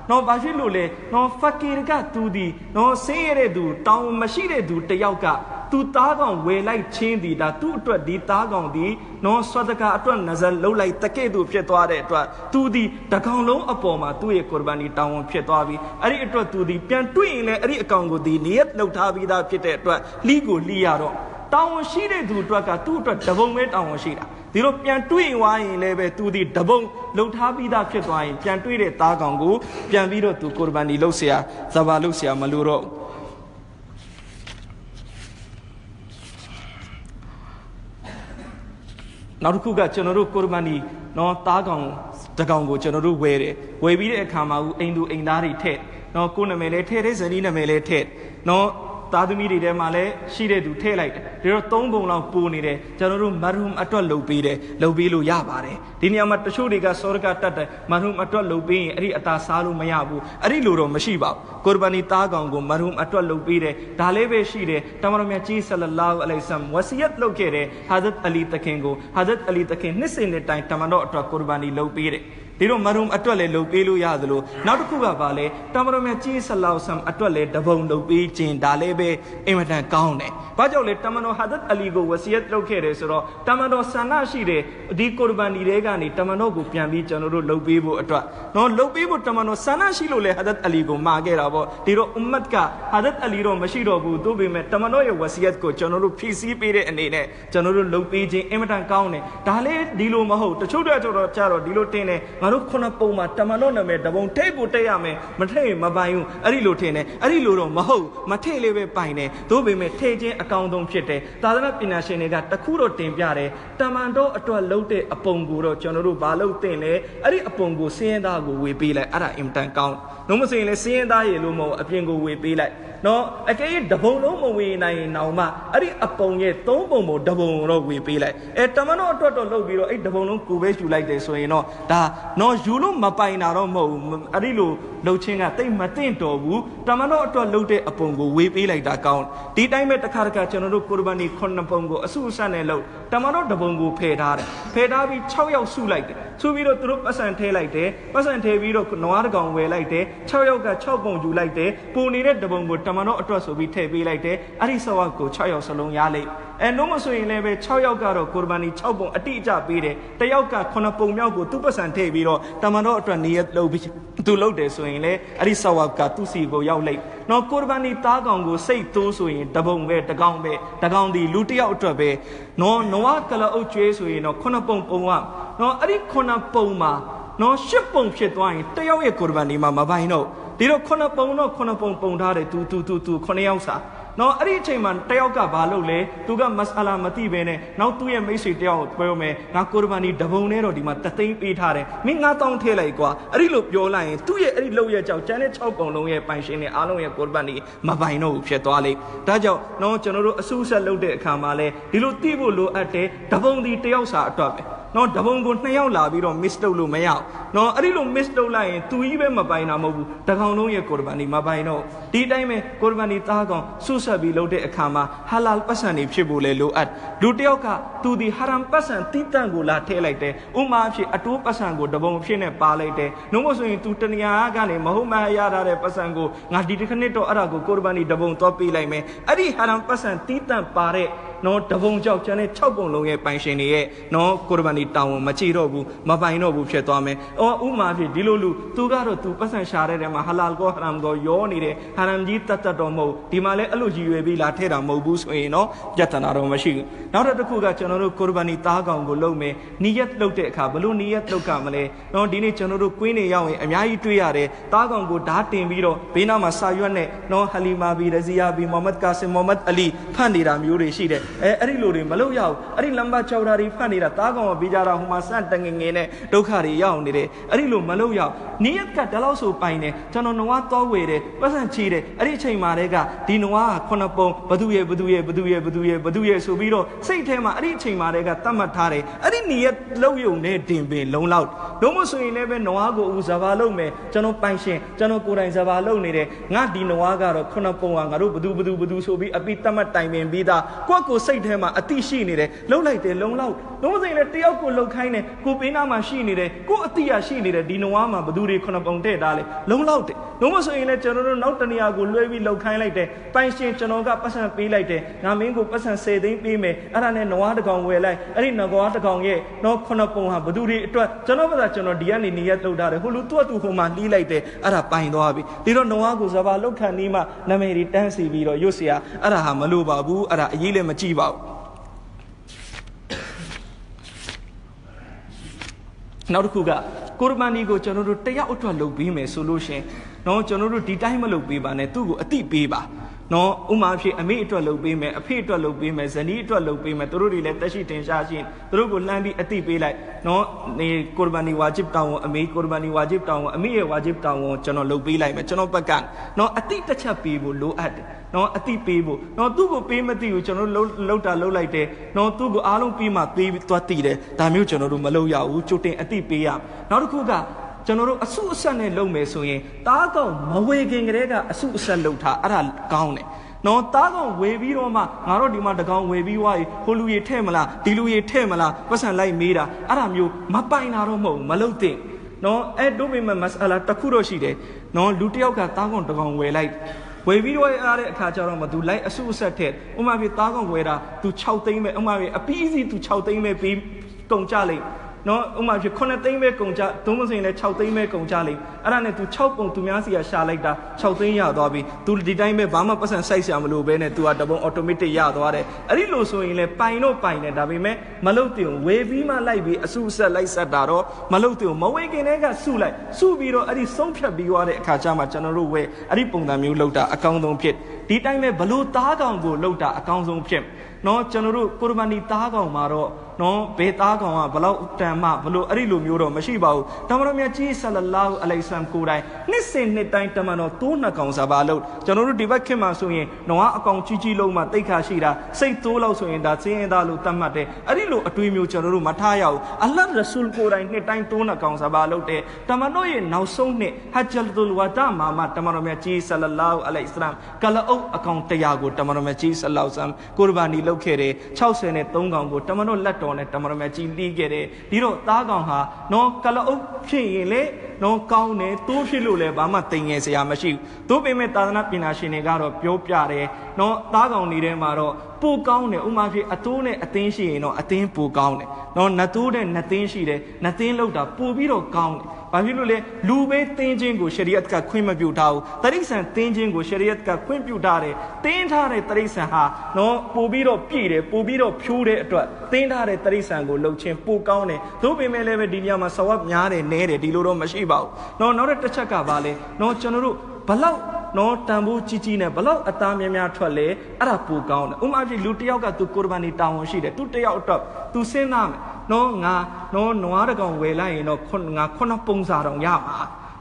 Speaker 1: နော်ဘာဖြစ်လို့လဲနော်ဖကီရကသူဒီနော်ဆင်းရဲတဲ့သူတောင်းမရှိတဲ့သူတယောက်ကသူသားကောင်ဝယ်လိုက်ချင်းဒီဒါသူ့အတွက်ဒီသားကောင်ဒီနော်ဆွဒကာအတွက်နဇာလှုပ်လိုက်တကဲ့သို့ဖြစ်သွားတဲ့အတွက်သူဒီတကောင်လုံးအပေါ်မှာသူ့ရဲ့ကိုရဘာနီတောင်းဝန်ဖြစ်သွားပြီအဲ့ဒီအတွက်သူဒီပြန်တွေ့ရင်လည်းအဲ့ဒီအကောင်ကိုဒီနေရလှုပ်ထားပြီးသားဖြစ်တဲ့အတွက်လှီးကိုလှီးရတော့တောင်းဝန်ရှိတဲ့သူအတွက်ကသူ့အတွက်တပုံပဲတောင်းဝန်ရှိတာဒီလိုပြန်တွေ့သွားရင်လည်းပဲသူဒီတပုံလှုပ်ထားပြီးသားဖြစ်သွားရင်ပြန်တွေ့တဲ့သားကောင်ကိုပြန်ပြီးတော့သူကိုရဘာနီလှုပ်เสียဇဘာလှုပ်เสียမလို့တော့နောက်တစ်ခုကကျွန်တော်တို့ကိုရဘာနီနော်သားကောင်တကောင်ကိုကျွန်တော်တို့ဝယ်တယ်ဝယ်ပြီးတဲ့အခါမှာအိမ်သူအိမ်သားတွေထည့်နော်ကိုနာမည်လေးထည့်တယ်ဇနီးနာမည်လေးထည့်နော်သားသမီးတွေထဲမှာလည်းရှိတဲ့သူထည့်လိုက်တယ်ဒါတော့3ပုံလောက်ပိုနေတယ်ကျွန်တော်တို့မရူမ်အတွက်လုပ်ပေးတယ်လုပ်ပေးလို့ရပါတယ်ဒီနေရာမှာတချို့တွေကစောရကတတ်တယ်မရူမ်အတွက်လုပ်ပေးရင်အဲ့ဒီအတာစားလို့မရဘူးအဲ့ဒီလိုတော့မရှိပါဘူးကိုရဘာနီသားကောင်ကိုမရူမ်အတွက်လုပ်ပေးတယ်ဒါလေးပဲရှိတယ်တမန်တော်မြတ်ကြီးဆလလာဟူအလိုင်ဆမ်ဝစီယတ်လုပ်ခဲ့တယ်ဟာဇတ်အလီတခင်ကိုဟာဇတ်အလီတခင်နှစ်စဉ်နှစ်တိုင်းတမန်တော်အတွက်ကိုရဘာနီလုပ်ပေးတယ်ဒီတော့မရူမ်အတွက်လည်းလုပ်ပေးလို့ရသလိုနောက်တစ်ခုကပါလေတမန်တော်မြတ်ကြီးဆလလာဟူဆမ်အတွက်လည်းတပုံလုပ်ပေးခြင်းဒါလည်းပဲအင်မတန်ကောင်းတယ်ဘာကြောင့်လဲတမန်တော်ဟာဇတ်အလီကိုဝစီယတ်လုပ်ခဲ့တယ်ဆိုတော့တမန်တော်ဆန္ဒရှိတယ်ဒီကိုရဘာနီတွေကနေတမန်တော်ကိုပြန်ပြီးကျွန်တော်တို့လုပ်ပေးဖို့အတွက်နော်လုပ်ပေးဖို့တမန်တော်ဆန္ဒရှိလို့လေဟာဇတ်အလီကိုမှာခဲ့တာပေါ့ဒီတော့အွမ်မတ်ကဟာဇတ်အလီတော့မရှိတော့ဘူးသို့ပေမဲ့တမန်တော်ရဲ့ဝစီယတ်ကိုကျွန်တော်တို့ဖြည့်ဆည်းပေးတဲ့အနေနဲ့ကျွန်တော်တို့လုပ်ပေးခြင်းအင်မတန်ကောင်းတယ်ဒါလည်းဒီလိုမဟုတ်တချို့တော့ကြတော့ဒီလိုတင်တယ်ငါတို့ခုနှစ်ပုံမှာတမန်တော်နာမည်တပုံထိတ်ကိုတိတ်ရမယ်မထိတ်မပိုင်ဘူးအဲ့ဒီလိုထင်တယ်အဲ့ဒီလိုတော့မဟုတ်မထိတ်လေးပဲပိုင်တယ်သို့ပေမဲ့ထိတ်ခြင်းအကောင်းဆုံးဖြစ်တယ်သာသနာပညာရှင်တွေကတခုတော့တင်ပြတယ်တမန်တော်အတွက်လုပ်တဲ့အပုံကိုတော့ကျွန်တော်တို့ဘာလုပ်တင်လဲအဲ့ဒီအပုံကိုစင်းရဲသားကိုဝေပေးလိုက်အဲ့ဒါအင်တန်ကောင်းလုံးမစင်လဲစင်းရဲသားရေလို့မဟုတ်အပြင်ကိုဝေပေးလိုက်နော်အကယ်၍တပုံလုံးမဝေနိုင်ရင်တော့မှအဲ့ဒီအပုံရဲ့3ပုံပုံတပုံတော့ဝေပေးလိုက်တမန်တော်အတွက်တော့လုပ်ပြီးတော့အဲ့တပုံလုံးကိုပဲယူလိုက်တယ်ဆိုရင်တော့ဒါနော်ယူလို့မပိုင်တာတော့မဟုတ်ဘူးအဲ့ဒီလိုလှုပ်ချင်းကတိတ်မတင့်တော်ဘူးတမန်တော်အတွက်လှုပ်တဲ့အပုံကိုဝေပေးလိုက်တာကောင်းဒီတိုင်းပဲတစ်ခါကျွန်တော်တို့ကိုရဘာနီ9ပုံကိုအစုအစပ်နဲ့လှုပ်တမန်တော်တပုံကိုဖယ်ထားတယ်ဖယ်ထားပြီး6ယောက်စုလိုက်တယ်စုပြီးတော့သူတို့ပတ်စံထဲလိုက်တယ်ပတ်စံထဲပြီးတော့နွားတကောင်ဝယ်လိုက်တယ်6ယောက်က6ပုံယူလိုက်တယ်ပုံနေတဲ့တပုံကိုတမန်တော်အတွက်ဆိုပြီးထည့်ပေးလိုက်တယ်အဲ့ဒီဆောက်ကို6ယောက်စလုံးရလိုက်လုံးမဆိုရင်လည်းပဲ6ယောက်ကတော့ကိုရဘာနီ6ပုံအတိအကျပေးတယ်တယောက်က9ပုံမြောက်ကိုသူ့ပတ်စံထည့်ပြီးတော့တမန်တော်အတွက်နေရလုပ်ပြီးသူလုပ်တယ်ဆိုရင်လည်းအဲ့ဒီဆောက်ကသူ့စီကိုရောက်လိုက်နော်ကိုရဘာနီသားကောင်ကိုစိတ်သိုးဆိုရင်တပုံပဲတကောင်ဒီလူတယောက်အတွက်ပဲနော်နဝကလအုပ်ကျွေးဆိုရင်တော့9ပုံပုံကနော်အဲ့ဒီ9ပုံမှာနော်10ပုံဖြစ်သွားရင်တယောက်ရဲ့ကိုရဘာနီမှာမပိုင်တော့ဒီတော့9ပုံတော့9ပုံပုံထားတယ်သူ9ယောက်စာနော်အဲ့ဒီအချိန်မှာတယောက်ကဘာလုပ်လဲသူကမဆာလာမသိပဲနဲ့နောက်သူ့ရဲ့မိတ်ဆွေတယောက်ကိုပြောမယ်ငါကိုရဘာနီတပုံနဲ့တော့ဒီမှာတသိန်းပေးထားတယ်မင်း9000ထည့်လိုက်ကွာအဲ့ဒီလိုပြောလိုက်ရင်သူ့ရဲ့အဲ့ဒီလောက်ရဲ့ကြောက်ကျန်တဲ့6ပုံလုံးရဲ့ပိုင်ရှင်တွေအားလုံးရဲ့ကိုရဘာနီမပိုင်တော့ဘူးဖြစ်သွားလိမ့်ဒါကြောင့်နော်ကျွန်တော်တို့အဆူဆက်လုပ်တဲ့အခါမှာလဲဒီလိုသိဖို့လိုအပ်တယ်တပုံဒီတယောက်စာအတွက်ပဲနော်တပုံကို2ယောက်လာပြီးတော့ miss လုပ်လို့မရအောင်နော်အဲ့ဒီလို miss လုပ်လိုက်ရင်သူကြီးပဲမပိုင်တာမဟုတ်ဘူးတကောင်လုံးရဲ့ကိုရဘာနီမပိုင်တော့ဒီတိုင်းပဲကိုရဘာနီသားကောင်ဆုဆက်ပြီးလုပ်တဲ့အခါမှာဟာလာပတ်စံတွေဖြစ်ဖို့လေလိုအပ်လူတယောက်ကသူဒီဟာရမ်ပတ်စံတိတန့်ကိုလာထည့်လိုက်တယ်ဥမာအဖြစ်အတိုးပတ်စံကိုတပုံဖြစ်နဲ့ပါလိုက်တယ်နှုံးမဆိုရင်သူတဏှာကနေမဟုတ်မှရတာတဲ့ပတ်စံကိုငါဒီတစ်ခနစ်တော့အဲ့ဒါကိုကိုရဘာနီတပုံတော့ပေးလိုက်မယ်အဲ့ဒီဟာရမ်ပတ်စံတိတန့်ပါတဲ့နော်တပုံကြောက်ကျန်တဲ့6ပုံလုံးရဲ့ပိုင်ရှင်တွေရဲ့နော်ကိုရဘာနီတောင်းဝန်မကြည့်တော့ဘူးမပိုင်တော့ဘူးဖြစ်သွားမယ်ဥမာဖြစ်ဒီလိုလူသူကတော့သူပတ်စံရှာတဲ့ထဲမှာဟာလာကောဟရမ်ကောရောနေတယ်ဟာရမ်ကြီးတတ်တော့မဟုတ်ဒီမှာလည်းအဲ့လိုကြီးရွယ်ပြီးလာထဲတာမဟုတ်ဘူးဆိုရင်နော်ပြဿနာတော့မရှိဘူးနောက်တစ်ခုကကျွန်တော်တို့ကိုရဘာနီသားကောင်ကိုလုပ်မယ်နီယတ်လုပ်တဲ့အခါဘလို့နီယတ်လုပ်ကမလဲနော်ဒီနေ့ကျွန်တော်တို့ကွင်းနေရောက်ရင်အများကြီးတွေ့ရတယ်သားကောင်ကိုဓာတ်တင်ပြီးတော့ဘေးနားမှာစာရွက်နဲ့နော်ဟလီမာဘီရဇီယာဘီမိုဟမ္မဒ်ကာဆင်မိုဟမ္မဒ်အလီဖတ်နေတာမျိုးတွေရှိတယ် အဲ့ဒီလိုတွေမလုပ်ရဘူးအဲ့ဒီလမ်းပါကြောက်တာတွေဖတ်နေတာတားကောင်ကပြီးကြတာဟိုမှာစတငငယ်နဲ့ဒုက္ခတွေရောက်နေတယ်အဲ့ဒီလိုမလုပ်ရဘူးနိယတ်ကတလောက်ဆိုပိုင်တယ်ကျွန်တော်နွားတော့ဝေတယ်ပတ်စံချီတယ်အဲ့ဒီအချိန်မှာတည်းကဒီနွားက9ပုံဘသူရဲ့ဆိုပြီးတော့စိတ်ထဲမှာအဲ့ဒီအချိန်မှာတည်းကတတ်မှတ်ထားတယ်အဲ့ဒီနိယတ်လုံးယုံနဲ့တင်ပင်လုံလောက်လုံးမဆိုရင်လည်းပဲနွားကိုဦးဇဘာလုံးမယ်ကျွန်တော်ပိုင်ရှင်ကျွန်တော်ကိုယ်တိုင်ဇဘာလုံးနေတယ်ငါဒီနွားကတော့9ပုံကငါတို့ဘသူဆိုပြီးအပိတတ်မှတ်တိုင်ပင်ပြီးသားကိုစိတ်ထဲမှာအတိရှိနေတယ်လုံးလိုက်တယ်လုံလောက်လုံးမဆိုရင်လည်းတယောက်ကိုလှုပ်ခိုင်းတယ်ကိုပေးနာမှာရှိနေတယ်ကိုအတိရရှိနေတယ်ဒီနွားမှာဘသူတွေ9ပုံတဲ့တာလေလုံလောက်တယ်လုံးမဆိုရင်လည်းကျွန်တော်တို့နောက်တနေရာကိုလွှဲပြီးလှုပ်ခိုင်းလိုက်တယ်ပိုင်ရှင်ကျွန်တော်ကပတ်စံပေးလိုက်တယ်ငါမင်းကိုပတ်စံ10သိန်းပေးမယ်အဲ့ဒါနဲ့နွားတစ်ကောင်ဝယ်လိုက်အဲ့ဒီနွားတစ်ကောင်ရဲ့တော့9ပုံဟာဘသူတွေအတွက်ကျွန်တော်ဒီကနေနေရလှုပ်ထားတယ်ဟိုလူသူ့ဟိုမှာလှီးလိုက်တယ်အဲ့ဒါပိုင်သွားပြီဒီတော့နွားကိုဇဘာလုတ်ခံနေမှနာမည်တွေတန်းစီပြီးတော့ရွတ်เสียအဲ့ဒါဟာမလို့ပါဘူးအဲ့ဒါအရေးလည်းမကြည့်ပါဘူးနောက်တစ်ခုကကိုရမန်ဒီကိုကျွန်တော်တို့တယောက်အတွက်လုပ်ပြီးမယ်ဆိုလို့ရှင်နော်ကျွန်တော်တို့ဒီတိုင်းမလုပ်ပေးပါနဲ့သူ့ကိုအတိပေးပါနော်ဥမာဖြစ်အမေအတွက်လုပ်ပေးမယ်အဖေအတွက်လုပ်ပေးမယ်ဇနီးအတွက်လုပ်ပေးမယ်သူတို့တွေလည်းတက်ရှိတင်ရှားရှင်းသူတို့ကိုလှမ်းပြီးအတိပေးလိုက်နော်နေကိုရမန်ဒီဝါဂျစ်တောင်းအမေကိုရမန်ဒီဝါဂျစ်တောင်းအမေရဲ့ဝါဂျစ်တောင်းကိုကျွန်တော်လုပ်ပေးလိုက်မယ်ကျွန်တော်ဘက်ကနော်အတိတစ်ချက်ပေးဖို့လိုအပ်တယ်နော်အတိပေးဖို့နော်သူ့ကိုပေးမသိဘူးကျွန်တော်တို့လှုပ်လိုက်တယ်နော်သူ့ကိုအားလုံးပြီးမှပေးသွားတည်တယ်ဒါမျိုးကျွန်တော်တို့မလုပ်ရဘူးကြိုတင်အတိပေးရနောက်တစ်ခုကကျွန်တော်တို့အဆုအဆက်နဲ့လုပ်မယ်ဆိုရင်တားကောင်မဝေခင်ကလေးကအဆုအဆက်လုပ်ထားအဲ့ဒါကောင်းတယ်နော်တားကောင်ဝေပြီးတော့မှငါတို့ဒီမှာတကောင်ဝေပြီးွားရင်ဟိုလူကြီးထဲ့မလားဒီလူကြီးထဲ့မလားပတ်စံလိုက်မေးတာအဲ့ဒါမျိုးမပိုင်တာတော့မဟုတ်မလုပ်သင့်နော်အဲ့တို့ပေမဲ့မစအလာတစ်ခုတော့ရှိတယ်နော်လူတစ်ယောက်ကတားကောင်တကောင်ဝေလိုက်ဝေပြီးတော့အားတဲ့အခါကျတော့မှ तू လိုက်အဆုအဆက်ထက်ဥမာပြတားကောင်ဝေတာ तू 6သိန်းပဲဥမာပြအပီးစီ तू 6သိန်းပဲပြီးကုန်ကြလိမ့်နော်ဥမာဖြစ်9သိန်းပဲကုန်ကြသုံးမစင်လည်း6သိန်းပဲကုန်ကြလိမ့်အဲ့ဒါနဲ့ तू 6ပုံသူများစီကရှာလိုက်တာ6သိန်းရသွားပြီ तू ဒီတိုင်းပဲဘာမှပတ်စံစိုက်ဆရာမလို့ပဲနဲ့ तू ကတပုံ automatic ရသွားတယ်အဲ့ဒီလိုဆိုရင်လည်းပိုင်တော့ပိုင်တယ်ဒါပေမဲ့မလုပ်တင်ဝေပြီးမှလိုက်ပြီးအစုဆက်လိုက်ဆက်တာတော့မလုပ်တင်မဝေခင်တဲ့ကစုလိုက်စုပြီးတော့အဲ့ဒီဆုံးဖြတ်ပြီးသွားတဲ့အခါကျမှကျွန်တော်တို့ဝဲအဲ့ဒီပုံစံမျိုးလုပ်တာအကောင်းဆုံးဖြစ်ဒီတိုင်းပဲဘလို့သားကောင်ကိုလုပ်တာအကောင်းဆုံးဖြစ်နော်ကျွန်တော်တို့ကိုရမန်ဒီသားကောင်မှာတော့နော်ဘေးသားကောင်ကဘလောက်တန်မှဘလို့အဲ့ဒီလိုမျိုးတော့မရှိပါဘူးတမန်တော်မြတ်ကြီးဆလလာဟူအလိုင်ဆမ်ကိုတိုင်နှစ်စဉ်နှစ်တိုင်းတမန်တော်တိုးနှစ်ကောင်စားပါလို့ကျွန်တော်တို့ဒီဘက်ခင်မှာဆိုရင်နွားအကောင်ကြီးလုံးမှာတိတ်ခါရှိတာစိတ်တိုးလောက်ဆိုရင်ဒါစင်းရသားလို့သတ်မှတ်တယ်အဲ့ဒီလိုအတွေးမျိုးကျွန်တော်တို့မထားရဘူးအလ္လာဟ်ရဆူလ်ကိုတိုင်နှစ်တိုင်းတိုးနှစ်ကောင်စားပါလို့တဲ့တမန်တော်ရဲ့နောက်ဆုံးနှစ်ဟဂျ်ဂျလ်တူလ်ဝဒါမှာမှတမန်တော်မြတ်ကြီးဆလလာဟူအလိုင်ဆလမ်ကလအုပ်အကောင်100ကိုတမန်တော်မြတ်ကြီးဆလလာဟူဆမ်ကိုရဘာနီလုပ်ခဲ့တယ်63ကောင်ကိုတမန်တော်လက်တော်နဲ့တမန်တော်မြတ်ကြီးလီးခဲ့တယ်ဒီတော့သားကောင်ဟာနော်ကလအုပ်ဖြစ်ရင်လေနော်ကောင်းတယ်တိုးဖြစ်လို့လည်းဘာမှတိမ်ငယ်စရာမရှိဘူးတိုးပေမဲ့သာသနာပညာရှင်တွေကတော့ပြောပြတယ်နော်သားကောင်တွေထဲမှာတော့ပိုကောင်းတယ်ဥမာဖြစ်အတိုးနဲ့အသင်းရှိရင်တော့အသင်းပိုကောင်းတယ်နော်နတိုးနဲ့နသင်းရှိတယ်နသင်းလောက်တာပိုပြီးတော့ကောင်းတယ်ဘာဖြစ်လို့လဲလူပဲတင်းချင်းကိုရှရီယတ်ကခွင့်မပြုထားဘူးတရိษံတင်းချင်းကိုရှရီယတ်ကခွင့်ပြုထားတယ်တင်းထားတဲ့တရိษံဟာနော်ပိုပြီးတော့ပြည့်တယ်ပိုပြီးတော့ဖြိုးတဲ့အတွက်တင်းထားတဲ့တရိษံကိုလှုပ်ချင်းပိုကောင်းတယ်သို့ပေမဲ့လည်းပဲဒီနေရာမှာဆဝတ်များတယ်နဲတယ်ဒီလိုတော့မရှိပါဘူးနော်နောက်တစ်ချက်ကပါလဲနော်ကျွန်တော်တို့ဘလောက်နော်တန်ဖိုးကြီးကြီးနဲ့ဘလောက်အသားများများထွက်လဲအဲ့ဒါပိုကောင်းတယ်ဥမာပြလူတစ်ယောက်ကသူကိုရဘာနီတာဝန်ရှိတယ်သူတစ်ယောက်အတွက်သူစဉ်းစားမယ်နော်ငါနော်နွားတကောင်ဝယ်လိုက်ရင်တော့ငါ9ပုံစာတောင်ရမှာ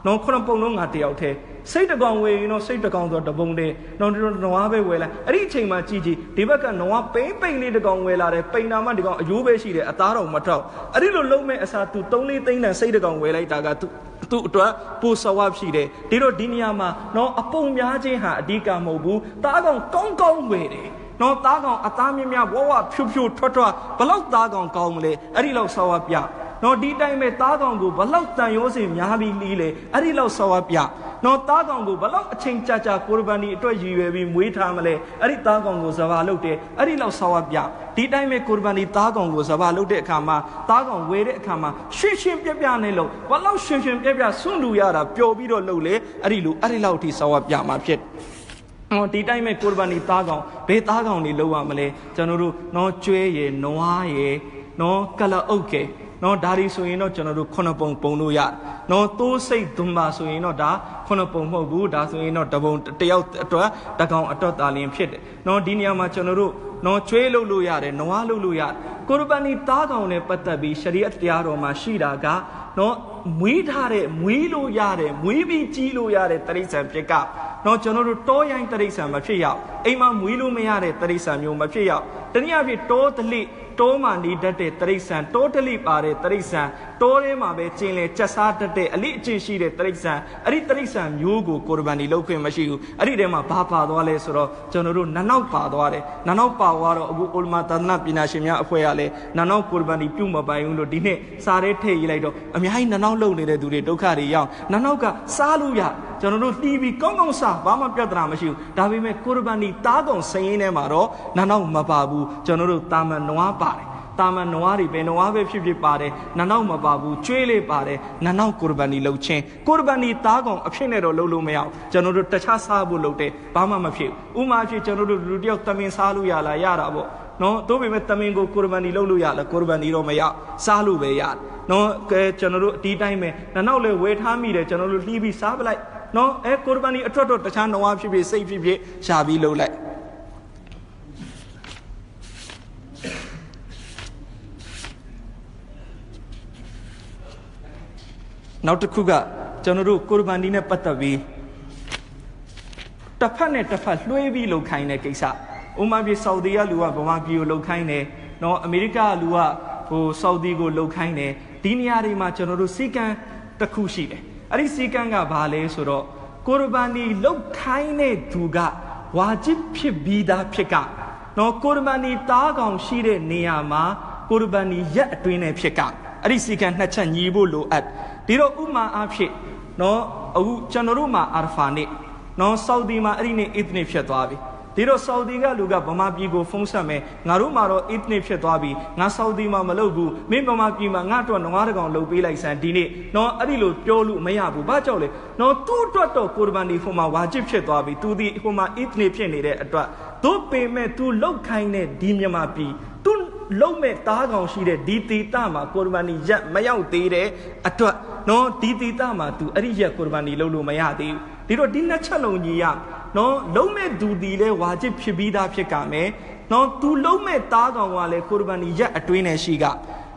Speaker 1: နော်9ပုံလုံးငါတယောက်တည်းစိတ်တကောင်ဝယ်ရင်တော့စိတ်တကောင်ဆိုတပုံတည်းနော်ဒီနွားပဲဝယ်လိုက်အဲ့ဒီအချိန်မှာကြည်ဒီဘက်ကနွားပိမ့်လေးတကောင်ဝယ်လာတယ်ပိန်နာမှဒီကောင်အယိုးပဲရှိတယ်အသားတော်မထောက်အဲ့ဒီလိုလုံးမဲ့အစားသူ3-4သိန်းတန်စိတ်တကောင်ဝယ်လိုက်တာကသူ့အတွက်ပိုဆဝါဖြစ်တယ်ဒီတော့ဒီနေရာမှာနော်အပုံများခြင်းဟာအဓိကမဟုတ်ဘူးသားကောင်ကောင်းကောင်းဝယ်တယ်နော်သားကောင်အသားမြမြဝဝဖြူဖြူထွက်ထွက်ဘလောက်သားကောင်ကောင်းမလဲအဲ့ဒီလောက်ဆဝါပြနော်ဒီတိုင်းပဲသားကောင်ကိုဘလောက်တန်ရိုးစင်များပြီးလီးလေအဲ့ဒီလောက်ဆဝါပြနော်သားကောင်ကိုဘလောက်အချိန်ကြာကိုရဘာနီအတွက်ရည်ရွယ်ပြီးမွေးထားမလဲအဲ့ဒီသားကောင်ကိုဇဘာလုပ်တယ်အဲ့ဒီလောက်ဆဝါပြဒီတိုင်းပဲကိုရဘာနီသားကောင်ကိုဇဘာလုပ်တဲ့အခါမှာသားကောင်ဝယ်တဲ့အခါမှာရှင်းပြပြနဲ့လို့ဘလောက်ရှင်းပြပြဆွန့်လူရတာပျော်ပြီးတော့လုပ်လေအဲ့ဒီလောက်ထိဆဝါပြမှာဖြစ်ဒီတိုင်းမဲ့ကိုရဘာနီသားကောင်ဘယ်သားကောင်တွေလောက်ရမလဲကျွန်တော်တို့နော်ကျွဲရယ်နွားရယ်နော်ကလအုပ်ကဲ နော်ဒါရီဆိုရင်တော့ကျွန်တော်တို့ခုနှစ်ပုံပုံလို့ရနော်တိုးစိတ်ဒွန်ပါဆိုရင်တော့ဒါခုနှစ်ပုံမဟုတ်ဘူးဒါဆိုရင်တော့တပုံတယောက်အတွက်တကောင်အတွက်သာလျှင်ဖြစ်တယ်နော်ဒီနေရာမှာကျွန်တော်တို့နော်ကျွေးလို့ရတယ်နွားလို့ရတယ်ကိုရ်ဘာနီသားကောင်နဲ့ပတ်သက်ပြီးရှရီအတ်တရားတော်မှာရှိတာကနော်မွေးထားတဲ့မွေးလို့ရတယ်မွေးပြီးကြီးလို့ရတဲ့တိရစ္ဆာန်ဖြစ်ကနော်ကျွန်တော်တို့တောရိုင်းတိရစ္ဆာန်မဖြစ်ရအိမ်မှာမွေးလို့မရတဲ့တိရစ္ဆာန်မျိုးမဖြစ်ရတနည်းအားဖြင့်တောတလိတောမှာနေတတ်တဲ့တိရစ္ဆာန်တောတလိပါတဲ့တိရစ္ဆာန်တောထဲမှာပဲကျင်လေကျက်စားတတ်တဲ့အလိအကျင့်ရှိတဲ့တိရစ္ဆာန်အဲ့ဒီတိရစ္ဆာန်မျိုးကိုကိုရ်ဘာနီလုပ်ခွင့်မရှိဘူးအဲ့ဒီထဲမှာဘာပါသွားလဲဆိုတော့ကျွန်တော်တို့နနောက်ပါသွားတယ်နနောက်ပါသွားတော့အခုအိုလမာသာသနာပညာရှင်များအဖွဲ့ကလည်းနနောက်ကိုရ်ဘာနီပြုမပိုင်ဘူးလို့ဒီနေ့စားရဲထည့်ရေးလိုက်တော့အများကြီးနနောက်လုံနေတဲ့သူတွေဒုက္ခတွေရောက်နနောက်ကစားလို့ရကျွန်တော်တို့တီးပြီးကောင်းကောင်းစားဘာမှပြဿနာမရှိဘူးဒါပေမဲ့ကိုရ်ဘာနီသားကောင်စရင်ထဲမှာတော့နနောက်မပါဘူးကျွန်တော်တို့တာမန်နွားပါတယ်တာမန်နွားတွေပဲနွားပဲဖြစ်ပါတယ်နနောက်မပါဘူးကျွေးလေးပါတယ်နနောက်ကိုရ်ဘာနီလုပ်ချင်းကိုရ်ဘာနီသားကောင်အဖြစ်နဲ့တော့လုပ်လို့မရအောင်ကျွန်တော်တို့တခြားစားဖို့လုပ်တယ်ဘာမှမဖြစ်ဘူးဥမာဖြစ်ကျွန်တော်တို့လူတယောက်တမင်စားလို့ရလားရတာပေါ့နော်တို့ပေမဲ့တမင်ကိုကိုရ်ဘာနီလုပ်လို့ရလားကိုရ်ဘာနီတော့မရစားလို့ပဲရတယ်နော်ကဲကျွန်တော်တို့ဒီတိုင်းပဲနနောက်လေဝယ်ထားမိတယ်ကျွန်တော်တို့လှီးပြီးစားပလိုက်နော်ကိုရ်ဘာနီအထွတ်တော့တခြားနွားဖြစ်စိတ်ဖြစ်ရှာပြီးလုပ်လိုက်နောက်တစ်ခုကကျွန်တော်တို့ကိုရ်ဘာနီနဲ့ပတ်သက်ပြီးတစ်ဖက်နဲ့တစ်ဖက်လွှဲပြီးလှုပ်ခိုင်းတဲ့ကိစ္စဥမာပြည်ဆော်ဒီကလူကဗမာပြည်ကိုလှုပ်ခိုင်းတယ်နော်အမေရိကလူကဆော်ဒီကိုလှုပ်ခိုင်းတယ်ဒီနေရာတွေမှာကျွန်တော်တို့စီကံတစ်ခုရှိတယ်အဲ့ဒီစီကံကဘာလဲဆိုတော့ကိုရ်ဘာနီလှုပ်ခိုင်းတဲ့သူကဝါဂျစ်ဖြစ်ပြီးသားဖြစ်ကနော်ကိုရ်ဘာနီသားကောင်ရှိတဲ့နေရာမှာကိုရ်ဘာနီရက်အတွင်းနဲ့ဖြစ်ကအဲ့ဒီစီကံနှစ်ချက်ညီဖို့လိုအပ်ဒီတော့ဥမာအဖြစ်နော်အခုကျွန်တော်တို့မှာအာဖာနေ့နော်ဆော်ဒီမှာအဲ့ဒီနေ့အစ်နေ့ဖြစ်သွားပြီဒီတော့ဆော်ဒီကလူကဗမာပြည်ကိုဖုံးဆက်မယ်ငါတို့မှာတော့အစ်နေ့ဖြစ်သွားပြီငါဆော်ဒီမှာမလုပ်ဘူးမင်းဗမာပြည်မှာငါတို့နွားတကောင်လုပ်ပေးလိုက်စမ်းဒီနေ့နော်အဲ့ဒီလိုပြောလို့မရဘူးဘာကြောင့်လဲနော်သူ့အတွက်တော့ကိုရ်ဘာနီဟိုမှာဝါဂျစ်ဖြစ်သွားပြီသူဒီဟိုမှာအစ်နေ့ဖြစ်နေတဲ့အတွက်တို့ပေမဲ့သူလောက်ခိုင်းတဲ့ဒီမြန်မာပြည်သူလုံးမဲ့သားကောင်ရှိတဲ့ဒီတီတာမှာကိုရ်ဘာနီရက်မရောက်သေးတဲ့အတွက်နော်ဒီတီတာမှာသူအဲ့ဒီရက်ကိုရ်ဘာနီလုပ်လို့မရသေးဘူးဒီတော့ဒီနှစ်ချက်လုံးကြီးရနော်လုံးမဲ့သူဒီလဲဝါဂျစ်ဖြစ်ပြီးသားဖြစ်ကမယ်နော်သူလုံးမဲ့သားကောင်ကလည်းကိုရ်ဘာနီရက်အတွင်းနဲ့ရှိက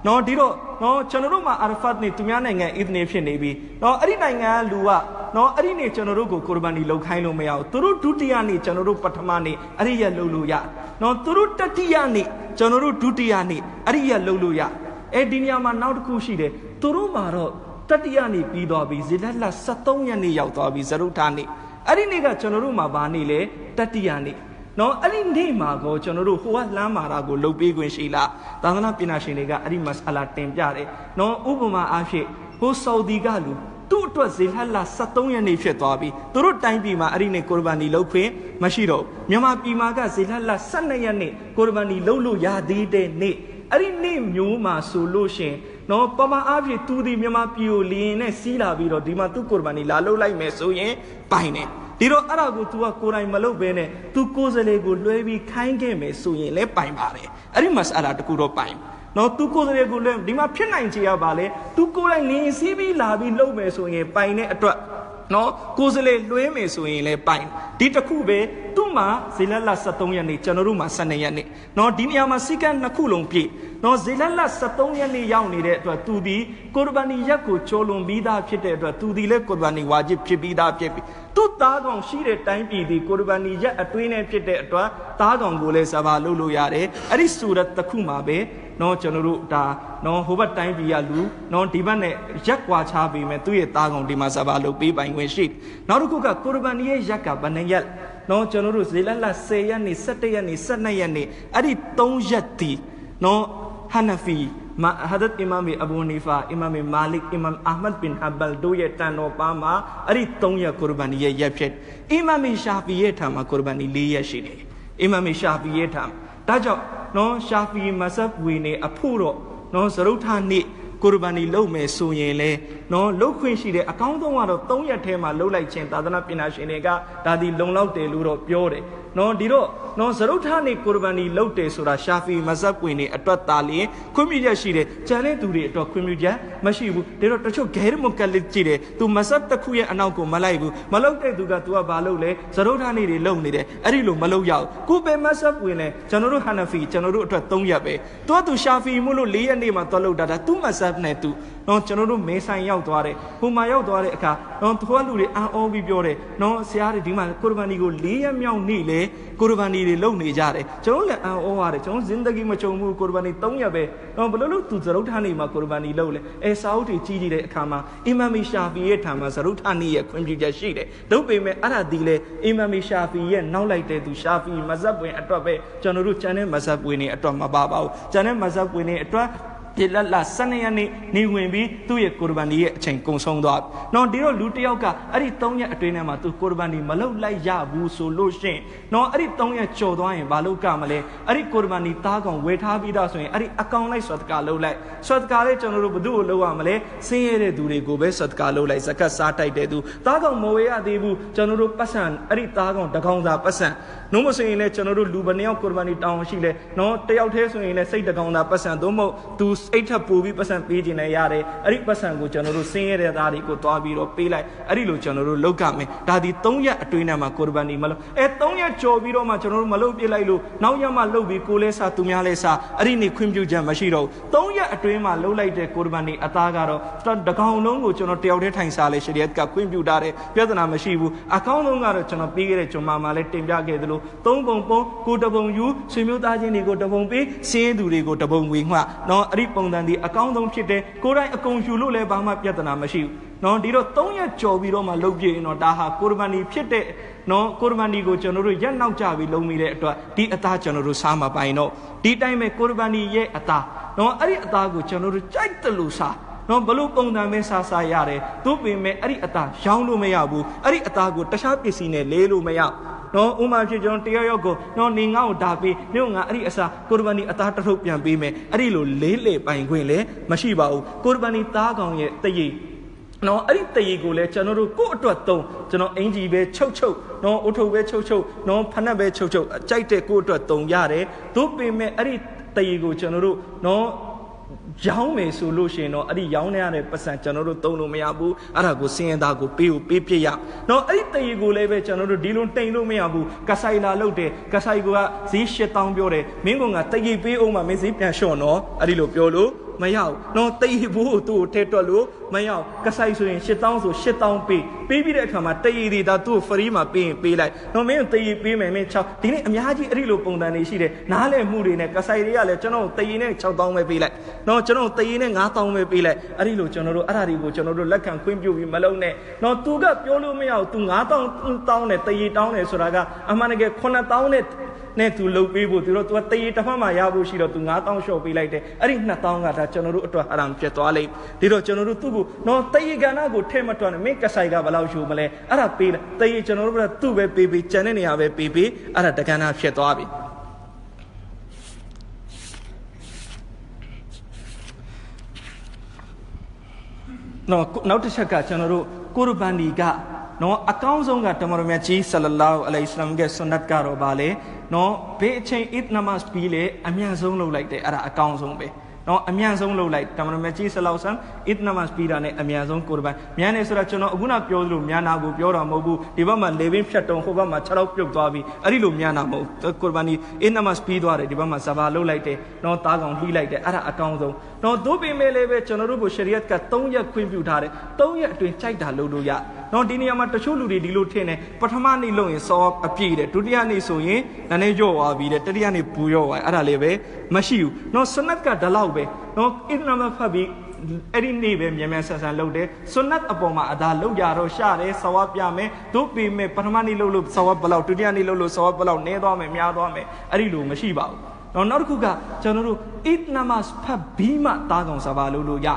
Speaker 1: နော်ဒီတော့နော်ကျွန်တော်တို့မှာအာရဖတ်နေ့သူများနိုင်ငံအစ်နေဖြစ်နေပြီနော်အဲ့ဒီနိုင်ငံကလူကနော်အဲ့ဒီနေ့ကျွန်တော်တို့ကိုကိုရ်ဘာနီလုပ်ခိုင်းလို့မရဘူးသူတို့ဒုတိယနေ့ကျွန်တော်တို့ပထမနေ့အဲ့ဒီရက်လုပ်လို့ရနော်သူတို့တတိယနေ့ကျွန်တော်တို့ဒုတိယနေ့အဲ့ဒီရက်လုပ်လို့ရဒီနေရာမှာနောက်တစ်ခုရှိတယ်သူတို့မှာတော့တတိယနေ့ပြီးသွားပြီဇေလတ်လ73ရက်နေ့ရောက်သွားပြီဇရုထာနေ့အဲ့ဒီနေ့ကကျွန်တော်တို့မှာဘာနေ့လဲတတိယနေ့နော်အဲ့ဒီနေ့မှာကိုကျွန်တော်တို့ဟိုကလှမ်းမာတာကိုလုပ်ပေးခွင့်ရှိလားသာသနာပညာရှင်တွေကအဲ့ဒီမစအလာတင်ပြတယ်နော်ဥပမာအားဖြင့်ဟိုဆော်ဒီကလူသူ့အတွက်ဇေလတ်လ73ရက်နေ့ဖြစ်သွားပြီသူတို့တိုင်းပြည်မှာအဲ့ဒီနေ့ကိုရ်ဘာနီလုပ်ခွင့်မရှိတော့မြန်မာပြည်မှာကဇေလတ်လ12ရက်နေ့ကိုရ်ဘာနီလုပ်လို့ရသေးတဲ့နေ့အဲ့ဒီနေ့မျိုးမှာဆိုလို့ရှင်နော်ပမာအားဖြင့်သူဒီမြန်မာပြည်ကိုလင်းနဲ့စီးလာပြီးတော့ဒီမှာသူကိုရ်ဘာနီလာလုပ်လိုက်မယ်ဆိုရင်ပိုင်တယ်ဒီတော့အဲ့ဒါကို तू ကကိုယ်တိုင်မလုပ်ဘဲနဲ့ तू ကိုယ်စလေကိုလွှဲပြီးခိုင်းခဲ့မယ်ဆိုရင်လည်းပိုင်ပါတယ်အဲ့ဒီမစအလာတကူတော့ပိုင်နော် तू ကိုယ်စလေကိုလွှဲဒီမှာဖြစ်နိုင်ချေရပါလေ तू ကိုယ်တိုင်လင်းစီးပြီးလာပြီးလုပ်မယ်ဆိုရင်ပိုင်တဲ့အတွက်နော်ကိုယ်စလေလွှဲမယ်ဆိုရင်လည်းပိုင်ဒီတစ်ခုပဲသူ့မှာဇေလတ်လ73ရက်နေ့ကျွန်တော်တို့မှာ12ရက်နေ့နော်ဒီနေရာမှာစီကံနှစ်ခုလုံးပြည့်နော်ဇေလတ်လ73ရက်နေ့ရောက်နေတဲ့အတွက်သူဒီကိုရ်ဘာနီရက်ကိုကျော်လွန်ပြီးသားဖြစ်တဲ့အတွက်သူဒီလည်းကိုရ်ဘာနီဝါဂျစ်ဖြစ်ပြီးသားဖြစ်ပြီးသူ့သားကောင်ရှိတဲ့တိုင်းပြည်ဒီကိုရ်ဘာနီရက်အတွင်းနဲ့ဖြစ်တဲ့အတွက်သားကောင်ကိုလည်းစဘာလုပ်လို့ရတယ်အဲ့ဒီဆူရတ်တစ်ခုမှာပဲနော်ကျွန်တော်တို့ဒါနော်ဟိုဘက်တိုင်းပြည်ကလူနော်ဒီဘက်နဲ့ရက်ကွာချပေးမယ်သူ့ရဲ့သားကောင်ဒီမှာစဘာလုပ်ပေးပိုင်ခွင့်ရှိနောက်တစ်ခုကကိုရ်ဘာနီရဲ့ရက်ကဘယ်နှရက်နော်ကျွန်တော်တို့ဇေလတ်လ10ရက်နေ့17ရက်နေ့12ရက်နေ့အဲ့ဒီ3ရက်ဒီနော်ဟန်နဖီဟာဒတ်အီမာမ်အဘူနီဖာအီမာမ်မာလစ်အီမာမ်အာမတ်ဘင်ဟဘလ်တို့ရဲ့တန်တော်ပါမှာအဲ့ဒီ3ရက်ကိုရ်ဘာနီရဲ့ရက်ဖြစ်အီမာမ်ရှာဖီရဲ့ထံမှာကိုရ်ဘာနီ4ရက်ရှိတယ်အီမာမ်ရှာဖီရဲ့ထံဒါကြောင့်နော်ရှာဖီမဆပ်ဝီနေအဖို့တော့နော်ဇရုထာနေ့ ကိုရ်ဘာနီလုပ်မယ်ဆိုရင်လေနော်လှုပ်ခွင့်ရှိတယ်အကောင်းဆုံးကတော့3ရက်ထဲမှာလှုပ်လိုက်ခြင်းသာသနာပညာရှင်တွေကဒါဒီလုံလောက်တယ်လို့တော့ပြောတယ်နော်ဒီတော့နော်ဇရုတ်ထနေကိုရ်ဘာနီလှုပ်တယ်ဆိုတာရှာဖီမဇပ်ဝင်နေအတွက်သားလျင်ခွင့်ပြုချက်ရှိတယ်ကျန်တဲ့သူတွေအတွက်ခွင့်ပြုချက်မရှိဘူးဒါတော့တချို့ဂဲရမကလစ်ကြည့်တယ်သူမဇပ်တစ်ခုရဲ့အနောက်ကိုမလိုက်ဘူးမလှုပ်တဲ့သူက तू ကဘာလုပ်လဲဇရုတ်ထနေတွေလှုပ်နေတယ်အဲ့ဒီလိုမလှုပ်ရဘူးကိုပဲမဇပ်ဝင်လဲကျွန်တော်တို့ဟန်နဖီကျွန်တော်တို့အတွက်3ရက်ပဲသူရှာဖီမို့လို့4ရက်နေ့မှာသွားလှုပ်တာသူမဇပ်နဲ့သူနော်ကျွန်တော်တို့မေးဆိုင်ရောက်သွားတယ်ဟိုမှာရောက်သွားတဲ့အခါနော်သူကလူတွေအာအောပြီးပြောတယ်နော်ဆရာတွေဒီမှာကိုရ်ဘာနီကို4ရက်မြောက်နေ့လေကိုရ်ဘာနီတွေလုံနေကြတယ်ကျွန်တော်လည်းအာအောရတယ်ကျွန်တော်ဇင်ဒဂီမချုံဘူးကိုရ်ဘာနီ3ရက်ပဲနော်ဘလို့လို့သူဇရုတ်ထနေမှာကိုရ်ဘာနီလုံလေစာအုပ်တွေကြီးကြီးတဲ့အခါမှာအီမမ်မီရှာဖီရဲ့ထံမှာဇရုတ်ထနေရဲ့ခွင့်ပြုချက်ရှိတယ်တို့ပေမဲ့အဲ့ဒါဒီလေအီမမ်မီရှာဖီရဲ့နောက်လိုက်တဲ့သူရှာဖီမဇပ်ဝင်အတွက်ပဲကျွန်တော်တို့ကျန်တဲ့မဇပ်ဝင်တွေအတွက်မပါပါဘူးကျန်တဲ့မဇပ်ဝင်တွေအတွက်ဒီလလာ12ရက်နေ့နေဝင်ပြီးသူ့ရဲ့ကိုရ်ဘာနီရဲ့အချိန်ကုန်ဆုံးသွားနော်ဒီတော့လူတယောက်ကအဲ့ဒီ3ရက်အတွင်းထဲမှာသူကိုရ်ဘာနီမလုပ်လိုက်ရဘူးဆိုလို့ရှင်နော်အဲ့ဒီ3ရက်ကြော်သွားရင်ဘာလို့ကမလဲအဲ့ဒီကိုရ်ဘာနီသားကောင်ဝယ်ထားပြီးတော့ဆိုရင်အဲ့ဒီအကောင်လိုက်ဆွတ်ကာလုပ်လိုက်ဆွတ်ကာလေးကျွန်တော်တို့ဘယ်သူ့ကိုလုပ်ရမလဲဆင်းရဲတဲ့သူတွေကိုပဲဆွတ်ကာလုပ်လိုက်ဇကတ်စားတိုက်တဲ့သူသားကောင်မဝယ်ရသေးဘူးကျွန်တော်တို့ပတ်စံအဲ့ဒီသားကောင်တကောင်သာပတ်စံနှုံးမဆိုရင်လည်းကျွန်တော်တို့လူဘယ်နှယောက်ကိုရ်ဘာနီတောင်းရှိလဲနော်တယောက်တည်းဆိုရင်လည်းစိတ်တကောင်သာပတ်စံသို့မဟုတ်သူအိတ်ထပ်ပို့ပြီးပတ်စံပေးခြင်းနဲ့ရတယ်အဲ့ဒီပတ်စံကိုကျွန်တော်တို့ဆင်းရဲတဲ့သားတွေကိုတွားပြီးတော့ပေးလိုက်အဲ့ဒီလိုကျွန်တော်တို့လောက်ကမယ်ဒါဒီ3ရက်အတွင်းထဲမှာကိုရ်ဘာနီမလုပ်3ရက်ကြော်ပြီးတော့မှကျွန်တော်တို့မလုပ်ပြလိုက်လို့နောက်ရက်မှလုပ်ပြီးကိုလဲစားသူများလဲစားအဲ့ဒီနေခွင့်ပြုချက်မရှိတော့3ရက်အတွင်းမှာလုပ်လိုက်တဲ့ကိုရ်ဘာနီအသားကတော့တကောင်လုံးကိုကျွန်တော်တယောက်တည်းထိုင်စားလဲရှရီယတ်ကခွင့်ပြုထားတယ်ပြဿနာမရှိဘူးအကောင်းဆုံးကတော့ကျွန်တော်ပြီးခဲ့တဲ့ဂျွန်မာမှာလဲတင်ပြခဲ့သလို3ပုံပုံကိုတပုံယူဆွေမျိုးသားချင်းတွေကိုတပုံပေးစင်းသူတွေကိုတပုံဝေငှနော်အဲ့ဒီပုံစံဒီအကောင်းဆုံးဖြစ်တယ်ကိုယ်တိုင်အကုန်ယူလို့လည်းဘာမှပြဿနာမရှိဘူးနော်ဒီတော့3ရက်ကြော်ပြီးတော့မှလုပ်ပြရင်တော့ဒါဟာကိုရ်ဘာနီဖြစ်တဲ့နော်ကိုရ်ဘာနီကိုကျွန်တော်တို့ရက်နောက်ကြပြီးလုံမိတဲ့အတွက်ဒီအသားကျွန်တော်တို့စားမပိုင်တော့ဒီတိုင်းပဲကိုရ်ဘာနီရဲ့အသားနော်အဲ့ဒီအသားကိုကျွန်တော်တို့ကြိုက်တယ်လို့စားနော်ဘလို့ပုံစံမဲစားစားရတယ်သူ့ပင်မဲ့အဲ့ဒီအသားရောင်းလို့မရဘူးအဲ့ဒီအသားကိုတခြားပစ္စည်းနဲ့လေးလို့မရနော်ဥမာဖြစ်ကျွန်တော်တယောက်ကိုနော်နေငါ့ကိုဒါပေးမြို့ငါအဲ့ဒီအစားကိုရ်ဘာနီအသားတစ်ထုပ်ပြန်ပေးမယ်အဲ့ဒီလိုလေးလေပိုင်ခွင့်လည်းမရှိပါဘူးကိုရ်ဘာနီသားကောင်ရဲ့တရေနော်အဲ့ဒီတရေကိုလည်းကျွန်တော်တို့ကိုယ့်အတွက်သုံးကျွန်တော်အင်ဂျီပဲချုပ်နော်အုတ်ထုပ်ပဲချုပ်နော်ဖနက်ပဲချုပ်ကြိုက်တဲ့ကိုယ့်အတွက်သုံးရတယ်သို့ပေမဲ့အဲ့ဒီတရေကိုကျွန်တော်တို့နော်ရောင်းမယ်ဆိုလို့ရှိရင်တော့အဲ့ဒီရောင်းနေရတဲ့ပတ်စံကျွန်တော်တို့သုံးလို့မရဘူးအဲ့ဒါကိုစင်းရသားကိုပေးပြရနော်အဲ့ဒီတရေကိုလည်းပဲကျွန်တော်တို့ဒီလိုတိမ်လို့မရဘူးကဆိုင်လာလုပ်တယ်ကဆိုင်ကဈေး8000ပြောတယ်မင်းကတရေပေးအောင်မှမင်းဈေးပြန်လျှော့နော်အဲ့ဒီလိုပြောလို့မရဘူးနော်တရေဘူးသူ့ကိုထဲတွက်လို့မရဘူးကဆိုင်ဆိုရင်8000ဆို8000ပေးပြီးတဲ့အခါမှာတရေတွေဒါသူ့ကိုဖရီးမှာပေးရင်ပေးလိုက်နော်မင်းတရေပေးမယ်မင်း6ဒီနေ့အများကြီးအဲ့ဒီလိုပုံစံတွေရှိတယ်နားလည်မှုတွေနဲ့ကဆိုင်တွေကလည်းကျွန်တော်တရေနဲ့6000ပဲပေးလိုက်နော်ကျွန်တော်တရေနဲ့9000ပဲပေးလိုက်အဲ့ဒီလိုကျွန်တော်တို့အဲ့ဒါတွေကိုကျွန်တော်တို့လက်ခံခွင့်ပြုပြီးမလုံးနဲ့နော်သူကပြောလို့မရဘူး तू 9000တောင်းတယ်တရေတောင်းတယ်ဆိုတာကအမှန်တကယ်9000နဲ့သူလုပ်ပေးဖို့သူတို့ तू တရေတစ်ဖက်မှာရဖို့ရှိတော့ तू 9000ရှော့ပေးလိုက်တယ်အဲ့ဒီ2000ကဒါကျွန်တော်တို့အတွက်အရမ်ပြတ်သွားလိမ့်ဒီတော့ကျွန်တော်တို့သူ့ကိုနော်တရေကဏ္ဍကိုထဲမတွန်းနဲ့မင်းကဆိုင်ကဘယ်လောက်ယူမလဲအဲ့ဒါပေးလိုက်တရေကျွန်တော်တို့ကသူ့ပဲပေးကြံတဲ့နေရာပဲပေးအဲ့ဒါတကဏ္ဍဖြစ်သွားပြီနောက်တစ်ချက်ကကျွန်တော်တို့ကိုရ်ဘာနီကနော်အကောင်းဆုံးကတမန်တော်မြတ်ကြီးဆလ္လာလာဟူအလိုင်ဟိဝါဆလမ်ရဲ့ဆွန်နတ်ကတော့ဗာလေနော်ဘေးအချိန်အစ်နမတ်ပြီးလေအမြန်ဆုံးလုပ်လိုက်တယ်အဲ့ဒါအကောင်းဆုံးပဲနော်အမြန်ဆုံးလုပ်လိုက်တမန်တော်မြတ်ကြီးဆလ္လာလာဟူဆလမ်အစ်နမတ်ပြီးတာနဲ့အမြန်ဆုံးကိုရ်ဘာန်မြန်နေဆိုတော့ကျွန်တော်အခုနပြောသလိုမြန်နာကိုပြောတာမဟုတ်ဘူးဒီဘက်မှာလေပင်ဖြတ်တုံဟိုဘက်မှာ6လောက်ပြုတ်သွားပြီအဲ့ဒီလိုမြန်နာမဟုတ်ကိုရ်ဘာနီအစ်နမတ်ပြီးသွားတယ်ဒီဘက်မှာဇဘာလုပ်လိုက်တယ်နော်သားကောင်လှီးလိုက်တယ်အဲ့ဒါအကောင်းဆုံးနော်တို့ပင်မဲ့လည်းပဲကျွန်တော်တို့ကိုရှရီယတ်က3ရက်ခွင့်ပြုထားတယ်3ရက်အတွင်းကြိုက်တာလုပ်လို့ရနော်ဒီနေရာမှာတချို့လူတွေဒီလိုထင်တယ်ပထမနေ့လုပ်ရင်စောအပြည့်တယ်ဒုတိယနေ့ဆိုရင်နည်းနည်းညော့သွားပြီတဲ့တတိယနေ့ပူညော့သွားအဲ့ဒါလည်းပဲမရှိဘူးနော်ဆွန်နတ်ကဒါလောက်ပဲနော်အစ်နမဖတ်ပြီးအဲ့ဒီနေ့ပဲမြန်ဆန်လုပ်တယ်ဆွန်နတ်အပေါ်မှာအသာလုပ်ကြတော့ရှာတယ်ဆဝါပြမယ်တို့ပေမဲ့ပထမနေ့လုပ်လို့ဆဝါဘလောက်ဒုတိယနေ့လုပ်လို့ဆဝါဘလောက်နည်းသွားမယ်များသွားမယ်အဲ့ဒီလိုမရှိပါဘူးနောက်တစ်ခုကကျွန်တော်တို့အစ်နမတ်ဖတ်ပြီးမှသားကောင်စဘာလို့ရ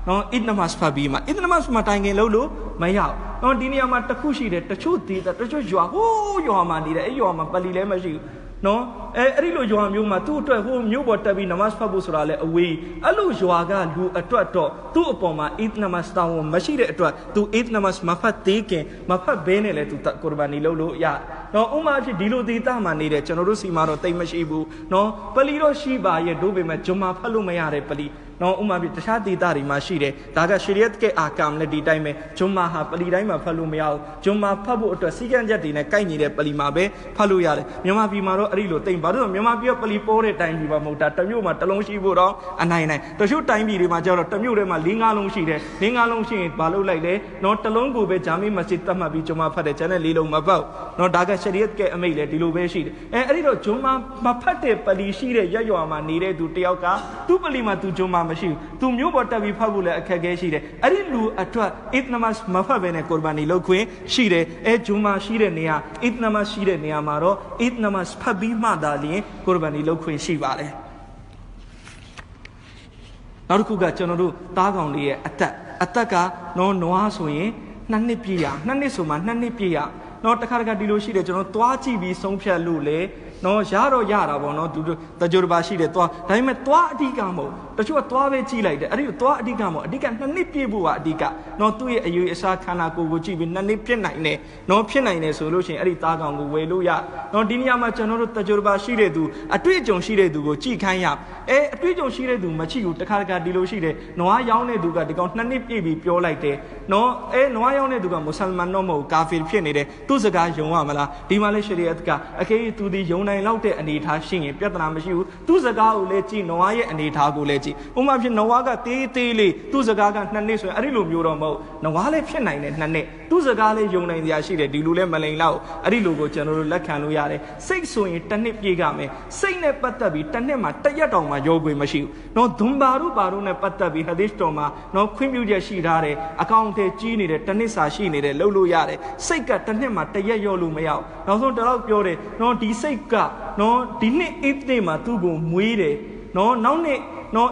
Speaker 1: နော်အစ်နမတ်ဖတ်ပြီးမှအစ်နမတ်မှာတိုင်ခင်လုပ်လို့မရဘူးနော်ဒီနေရာမှာတစ်ခုရှိတယ်တချို့ဒေသတချို့ရွာဟိုးရွာမှာနေတယ်အဲ့ရွာမှာပလီလည်းမရှိဘူး နော်အဲ့ဒီလိုရွာမျိုးမှာသူ့အတွက်ဟိုမျိုးပေါ်တက်ပြီးနမတ်ဖတ်ဖို့ဆိုတာလဲအဝေးအဲ့လိုရွာကလူအတွက်တော့သူ့အပေါ်မှာအစ်နမတ်တောင်းမရှိတဲ့အတွက်သူအစ်နမတ်မဖတ်သေးခင်မဖတ်ဘဲနဲ့လဲသူကုရ်ဘာနီလုပ်လို့ရနော်ဥမာဖြစ်ဒီလိုဒေသမှာနေတဲ့ကျွန်တော်တို့စီမှာတော့တိတ်မရှိဘူးနော်ပလီတော့ရှိပါရဲ့တို့ပေမဲ့ဂျွန်မာဖတ်လို့မရတဲ့ပလီနော်ဥမာပြတခြားဒေသတွေမှာရှိတယ်ဒါကရှရီယတ်ကအာကမ်နဲ့ဒီတိုင်းပဲဂျွန်မာဟာပလီတိုင်းမှာဖတ်လို့မရဘူးဂျွန်မာဖတ်ဖို့အတွက်စီကံချက်တွေနဲ့ကိုက်ညီတဲ့ပလီမှာပဲဖတ်လို့ရတယ်မြန်မာပြည်မှာတော့အဲ့ဒီလိုတိမ်ပါတော့မြန်မာပြည်ကပလီပိုးတဲ့တိုင်းပြည်မှာမဟုတ်တာတစ်မြို့မှာတစ်လုံးရှိဖို့တော့အနိုင်နိုင်တချို့တိုင်းပြည်တွေမှာကျတော့တစ်မြို့ထဲမှာ၄-၅ လုံးရှိတယ်၄-၅ လုံးရှိရင်ဘာလို့လိုက်လဲနော်တစ်လုံးကိုပဲဂျာမီမက်ဂျစ်တတ်မှတ်ပြီးဂျွန်မာဖတ်တယ်ကျန်တဲ့၄ လုံးမဖတ်နော်ဒါကရှရီယတ်ကအမိတ်လေဒီလိုပဲရှိတယ်အဲ့ဒီတော့ဂျွန်မာမဖတ်တဲ့ပလီရှိတဲ့ရက်ရွာမှာနေတဲ့သူတယောက်ကသူ့ပလီမှာသူဂျွန်မာမရှိဘူးသူမျိုးပေါ်တက်ပြီးဖတ်ဖို့လည်းအခက်အခဲရှိတယ်အဲ့ဒီလူအတွက်အစ်နမတ်မဖတ်ဘဲနဲ့ကုရ်ဘာနီလုပ်ခွင့်ရှိတယ်ဂျွန်မာရှိတဲ့နေရာအစ်နမတ်ရှိတဲ့နေရာမှာတော့အစ်နမတ်ဖတ်ပြီးမှသာလျှင်ကုရ်ဘာနီလုပ်ခွင့်ရှိပါတယ်နောက်တစ်ခုကကျွန်တော်တို့တားကောင်လေးရဲ့အသက်ကနော်နွားဆိုရင်2 နှစ်ပြည့်ရ2 နှစ်ဆိုမှ2 နှစ်ပြည့်ရနော်တခါတခါဒီလိုရှိတယ်ကျွန်တော်သွားကြည့်ပြီးဆုံးဖြတ်လို့လေနော်ရတော့ရတာပေါ့နော်သူတကြိုတပါရှိတယ်သွားဒါပေမဲ့သွားအဓိကမဟုတ်တချို့ကသွားပဲကြည့်လိုက်တယ်အဲ့ဒီသွားအဓိကမဟုတ်အဓိက2 နှစ်ပြည့်ဖို့ကအဓိကနော်သူ့ရဲ့အယူအဆခန္ဓာကိုယ်ကိုကြည့်ပြီး2 နှစ်ပြည့်နိုင်တယ်နော်ဖြစ်နိုင်တယ်ဆိုလို့ရှိရင်အဲ့ဒီသားကောင်ကိုဝယ်လို့ရနော်ဒီနေရာမှာကျွန်တော်တို့တကြိုတပါရှိတဲ့သူအတွေ့အကြုံရှိတဲ့သူကိုကြည့်ခိုင်းရအတွေ့အကြုံရှိတဲ့သူမကြည့်ဘူးတခါတခါဒီလိုရှိတယ်နွားရောင်းတဲ့သူကဒီကောင်2 နှစ်ပြည့်ပြီးပြောလိုက်တယ်နော်နွားရောင်းတဲ့သူကမွတ်ဆလမန်တော့မဟုတ်ကာဖီဖြစ်နေတယ်သူ့စကားယုံရမလားဒီမှာလဲရှရီယတ်ကအခေသူဒီယုံနိုင်လောက်တဲ့အနေထားရှိရင်ပြဿနာမရှိဘူးသူ့စကားကိုလည်းကြည့်နွားရဲ့အနေထားကိုလည်းကြည့်ဥပမာဖြစ်နွားကတေးသေးလေးသူ့စကားက2 နှစ်ဆိုရင်အဲ့ဒီလိုမျိုးတော့မဟုတ်နွားလည်းဖြစ်နိုင်တယ်2 နှစ်သူ့စကားလည်းယုံနိုင်စရာရှိတယ်ဒီလိုလည်းမလိန်လောက်အဲ့ဒီလိုကိုကျွန်တော်တို့လက်ခံလို့ရတယ်စိတ်ဆိုရင်1 နှစ်ပြည့်ကမယ်စိတ်နဲ့ပတ်သက်ပြီး1 နှစ်မှာ1 ရက်တောင်မှရောခွင့်မရှိဘူးနော်ဒွန်ဘာတို့ဘာတို့နဲ့ပတ်သက်ပြီးဟာဒီသ်တော်မှာနော်ခွင့်ပြုချက်ရှိထားတယ်အကောင့်ထဲကြီးနေတယ်1 နှစ်စာရှိနေတယ်လှုပ်လို့ရတယ်စိတ်က1 နှစ်မှာ1 ရက်ရောလို့မရဘူးနောက်ဆုံးတော့ပြောတယ်နော်ဒီစိတ်ကနော်ဒီနှစ်အိတ်နေ့မှာသူ့ကိုမွေးတယ်နော်နောက်နှစ်နော်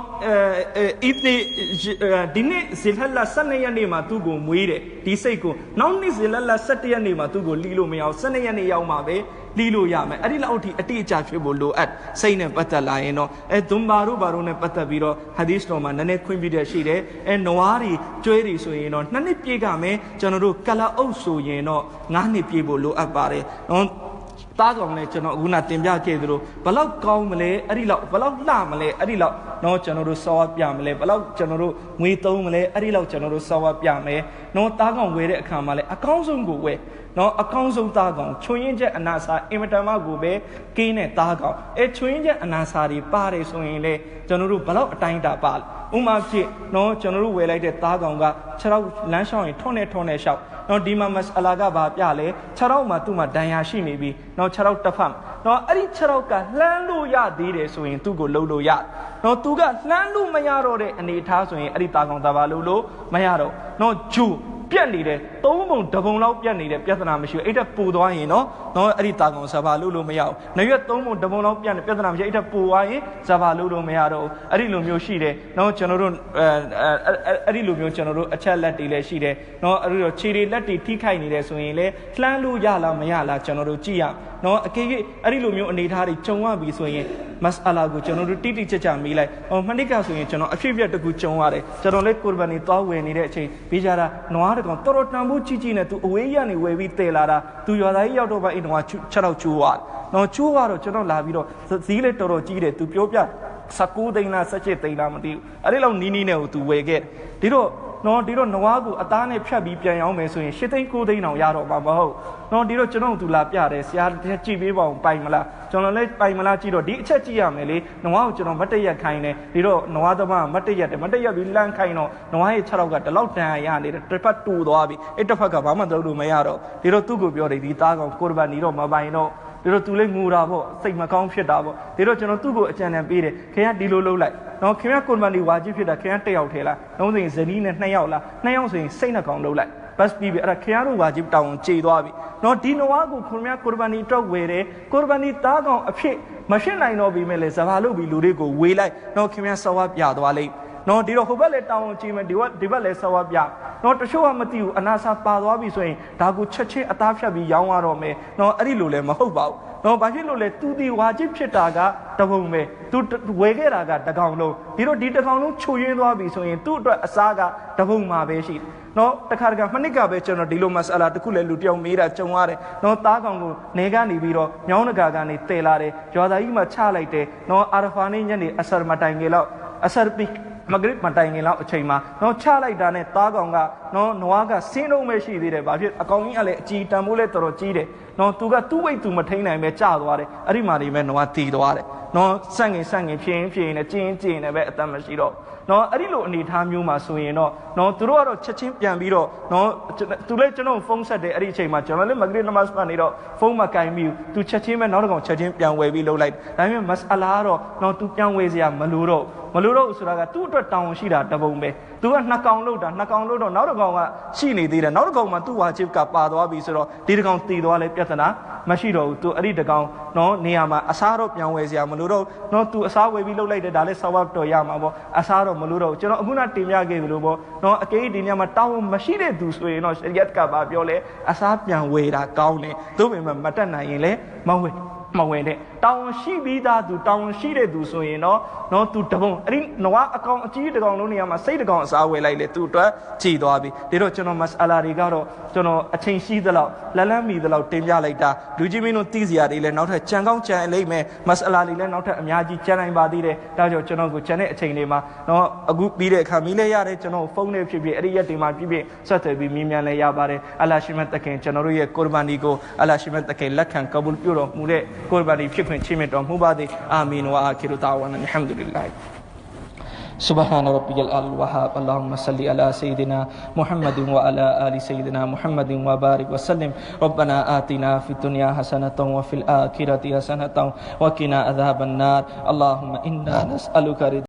Speaker 1: အိတ်နေ့ဒီနှစ်ဇီလဟ်လာ12 ရက်နေ့မှာသူ့ကိုမွေးတယ်ဒီစိတ်ကိုနောက်နှစ်ဇီလဟ်လာ17 ရက်နေ့မှာသူ့ကိုလီလို့မရအောင်12 ရက်နေ့ရောက်မှာပဲလီလို့ရမယ်အဲ့ဒီလောက်ထိအတိအကျဖြစ်ဖို့လိုအပ်စိတ်နဲ့ပတ်သက်လာရင်တော့ဒွန်ဘာတို့ဘာတို့နဲ့ပတ်သက်ပြီးတော့ဟာဒီသ်တော်မှာနည်းနည်းခွင့်ပြုတဲ့ရှိတယ်နွားတွေကျွဲတွေဆိုရင်တော့2 နှစ်ပြည့်ကမယ်ကျွန်တော်တို့ကလာအုပ်ဆိုရင်တော့9 နှစ်ပြည့်ဖို့လိုအပ်ပါတယ်နော်သားကောင်နဲ့ကျွန်တော်အခုနတင်ပြခဲ့သလိုဘလောက်ကောင်းမလဲအဲ့ဒီလောက်ဘလောက်လှမလဲအဲ့ဒီလောက်နော်ကျွန်တော်တို့စောဝပြမလဲဘလောက်ကျွန်တော်တို့ငွေသုံးမလဲအဲ့ဒီလောက်ကျွန်တော်တို့စောဝပြမယ်နော်သားကောင်ဝယ်တဲ့အခါမှာလဲအကောင်းဆုံးကိုဝယ်နော်အကောင်းဆုံးသားကောင်ချွင်းရင်ချက်အနာစာအင်မတန်မှကိုပဲကင်းတဲ့သားကောင်ချွင်းရင်ချက်အနာစာတွေပါတယ်ဆိုရင်လေကျွန်တော်တို့ဘလောက်အတိုင်းတာပါဥမာဖြစ်နော်ကျွန်တော်တို့ဝယ်လိုက်တဲ့သားကောင်က6 လမ်းလျှောက်ရင်ထွန်းနဲ့လျှောက်နော်ဒီမှာမစအလာကဘာပြလဲ6 မှာသူ့မှာဒဏ်ရာရှိနေပြီနော်6တစ်ဖက်နော်အဲ့ဒီ6ကလှမ်းလို့ရသေးတယ်ဆိုရင်သူ့ကိုလှုပ်လို့ရနော်သူကလှမ်းလို့မရတော့တဲ့အနေထားဆိုရင်အဲ့ဒီသားကောင်သာဘာလို့မရတော့နော်ဂျူပြက်နေတယ်3 ပုံ 1 ပုံလောက်ပြက်နေတဲ့ပြဿနာမရှိဘူးအဲ့ဒါပူသွားရင်နော်အဲ့ဒီတာကောင်ဇဘာလို့မရဘူး။နောက်3 ပုံ 1 ပုံလောက်ပြက်နေပြဿနာမရှိအဲ့ဒါပူသွားရင်ဇဘာလို့မရတော့ဘူးအဲ့ဒီလိုမျိုးရှိတယ်နော်ကျွန်တော်တို့အဲ့ဒီလိုမျိုးကျွန်တော်တို့အချက်လက်တွေလည်းရှိတယ်နော်အဲ့ဒီတော့ခြေတွေလက်တွေထိခိုက်နေတယ်ဆိုရင်လည်းလှမ်းလို့ရလားမရလားကျွန်တော်တို့ကြည့်ရနော်အကေကြီးအဲ့ဒီလိုမျိုးအနေထားတွေကြုံရပြီဆိုရင်မစအလာကိုကျွန်တော်တို့တိတိကျကျမေးလိုက်မနစ်ကဆိုရင်ကျွန်တော်အဖြစ်ပြက်တကူကြုံရတယ်ကျွန်တော်လည်းကုရ်ဘာနီသွားဝယ်နေတဲ့အချိန်ပေးကြတာနွားတကောင်တော်တော်တန်ဖို့ကြီးနဲ့သူအဝေးရနေဝယ်ပြီးတည်လာတာသူရွာသားကြီးရောက်တော့ပါအဲ့နွား6 တော့ကျိုးသွားနော်ကျိုးကတော့ကျွန်တော်လာပြီးတော့ဇီးလေးတော်တော်ကြီးတယ်သူပြောပြ19 သိန်းလား17 သိန်းလားမသိဘူးအဲ့ဒီလောက်နီးနီးနဲ့ကိုသူဝယ်ခဲ့ဒီတော့နော်ဒီတော့နွားကိုအသားနဲ့ဖြတ်ပြီးပြန်ရောင်းမယ်ဆိုရင်8 သိန်း 9 သိန်းတောင်ရတော့မှာမဟုတ်နော်ဒီတော့ကျွန်တော်သူလာပြတယ်ဆရာကြည့်ပေးပါဦးပိုင်မလားကျွန်တော်လည်းပိုင်မလားကြည့်တော့ဒီအချက်ကြည့်ရမယ်လေနွားကိုကျွန်တော်မတ်တရက်ခိုင်းတယ်ဒီတော့နွားသမားမတ်တရက်တယ်မတ်တရက်ပြီးလန့်ခိုင်းတော့နွားရဲ့6 တော့ကဒီလောက်တန်ရနေတယ်တစ်ဖက်တူသွားပြီအဲ့တစ်ဖက်ကဘာမှလုပ်လို့မရတော့ဒီတော့သူ့ကိုပြောတယ်ဒီသားကောင်ကုရ်ဘာနီတော့မပိုင်တော့ဒီတော့သူလည်းငူတာပေါ့စိတ်မကောင်းဖြစ်တာပေါ့ဒီတော့ကျွန်တော်သူ့ကိုအကြံဉာဏ်ပေးတယ်ခင်ဗျာဒီလိုလုပ်လိုက်နော်ခင်ဗျာကုရ်ဘာနီဝါဂျစ်ဖြစ်တာခင်ဗျာ1 ယောက်ထဲလားလုံးစိန်ဇနီးနဲ့2 ယောက်လား2 ယောက်ဆိုရင်စိတ်နှကောင်လုပ်လိုက်ဘတ်ပြီးပြီအဲ့ဒါခင်ဗျားတို့ဝါဂျစ်တောင်းကြေသွားပြီနော်ဒီနွားကိုခင်ဗျာကုရ်ဘာနီတော့ဝယ်တယ်ကုရ်ဘာနီသားကောင်အဖြစ်မဖြစ်နိုင်တော့ပြီမဲ့လေဇဘာလို့ပြီလူတွေကိုဝေးလိုက်နော်ခင်ဗျာဆောဝါပြသွားလိမ့် နော်ဒီတော့ဟိုဘက်လည်းတောင်းကြည့်မယ်ဒီဘက်လည်းဆောက်ပြနော်တချို့ကမသိဘူးအနာစာပါသွားပြီဆိုရင်ဒါကိုချက်ချင်းအသားဖြတ်ပြီးရောင်းရတော့မယ်နော်အဲ့ဒီလိုလည်းမဟုတ်ပါဘူးနော်ဘာဖြစ်လို့လဲသူဒီဝါဂျစ်ဖြစ်တာကတပုံပဲသူဝယ်ခဲ့တာကတကောင်လုံးဒီတော့ဒီတကောင်လုံးချိုရင်းသွားပြီဆိုရင်သူ့အတွက်အစားကတပုံမှာပဲရှိနော်တခါတခါမနစ်ကပဲကျွန်တော်ဒီလိုမဆလာတခုလည်းလူတယောက်မေးတာကြုံရတယ်နော်သားကောင်ကိုနေကနေပြီးတော့မြောင်းနဂါကနေတည်လာတယ်ရွာသားကြီးမှချလိုက်တယ်နော်အာရဖာနေ့ညနေအဆာမတိုင်ကြီးလောက်အဆာပီမဂရစ်မတိုင်ခင်လောက်အချိန်မှာနော်ချလိုက်တာနဲ့သားကောင်ကနော်နွားကဆင်းလုံးပဲရှိသေးတယ်ဘာဖြစ်အကောင်ကြီးကလည်းအကြည်တန်ဖို့လည်းတော်တော်ကြီးတယ်နော်သူကသူ့ဝိတ်သူမထိန်နိုင်ပဲကြာသွားတယ်အဲ့ဒီမှာနေမဲ့နွားတီသွားတယ်နော်ဆန့်ငင်ဖြင်းနဲ့ကျင်းနဲ့ပဲအတတ်မရှိတော့နော်အဲ့ဒီလိုအနေထားမျိုးမှာဆိုရင်တော့နော်သူတို့ကတော့ချက်ချင်းပြန်ပြီးတော့နော်သူလည်းကျွန်တော်ဖုန်းဆက်တယ်အဲ့ဒီအချိန်မှာကျွန်တော်လည်းမဂရစ်နမတ်ကနေတော့ဖုန်းမကင်မိဘူးသူချက်ချင်းပဲနောက်တစ်ကောင်ချက်ချင်းပြန်ဝယ်ပြီးလုပ်လိုက်ဒါပေမဲ့မစအလာကတော့နော်သူပြန်ဝယ်စရာမလိုတော့ဆိုတာကသူ့အတွက်တောင်းရှိတာတပုံပဲသူက2ကောင်လို့တော့နောက်တစ်ကောင်ကရှိနေသေးတယ်နောက်တစ်ကောင်မှသူ့ဝါချစ်ကပါသွားပြီဆိုတော့ဒီတစ်ကောင်တည်သွားလဲပြဿနာမရှိတော့ဘူးသူအဲ့ဒီတစ်ကောင်နော်နေရာမှာအစားတော့ပြန်ဝယ်စရာမလိုတော့နော်သူအစားဝယ်ပြီးလုပ်လိုက်တယ်ဒါလည်းဆောက်တော့ရမှာပေါ့အစားတော့မလိုတော့ကျွန်တော်အခုနတင်ပြခဲ့သလိုပေါ့နော်အကေးဒီနေရာမှာတောင်းမရှိတဲ့သူဆိုရင်တော့ရှရီယတ်ကပါပြောလဲအစားပြန်ဝယ်တာကောင်းတယ်သို့ပေမဲ့မတက်နိုင်ရင်လည်းမဝင်တဲ့တောင်းရှိပြီးသားသူတောင်းရှိတဲ့သူဆိုရင်တော့သူတပုံအဲ့ဒီနွားအကောင်အကြီးတကောင်လုံးနေရာမှာစိတ်တကောင်အစားဝယ်လိုက်လေသူအတွက်ကြည်သွားပြီဒါတော့ကျွန်တော်မစအလာတွေကတော့ကျွန်တော်အချိန်ရှိသလောက်လက်လန်းမီသလောက်တင်ပြလိုက်တာလူကြီးမင်းတို့သိစရာတွေလည်းနောက်ထပ်ကြံကောင်းကြံအလိမ့်မယ်မစအလာတွေလည်းနောက်ထပ်အများကြီးကြံနိုင်ပါသေးတယ်ဒါကြောင့်ကျွန်တော်ကိုကြံတဲ့အချိန်တွေမှာနော်အခုပြီးတဲ့အခါမီးလဲရတယ်ကျွန်တော်ဖုန်းနဲ့ဖြစ်အဲ့ဒီရက်တွေမှာဖြစ်ဆက်သွယ်ပြီးမြင်မြန်လဲရပါတယ်အလ္လာရှိမတ်တခင်ကျွန်တော်တို့ရဲ့ကုရ်ဘာနီကိုအလ္လာရှိမတ်တခင်လက်ခံကဘူလ်ပြုတော်မူတဲ့ကုရ်ဘာနီဖြစ်ခွင့်ချီးမြှင့်တော်မူပါသည်အာမင်ဝါအာခိရူဒါဝါနာအလ်ဟမ်ဒူလ لله سبحان ربي الوهاب اللهم صل على سيدنا محمد وعلى آل سيدنا محمد وبارك وسلم ربنا آتنا في الدنيا حسنة وفي الآخرة حسنة وقنا عذاب النار اللهم إنا نسألك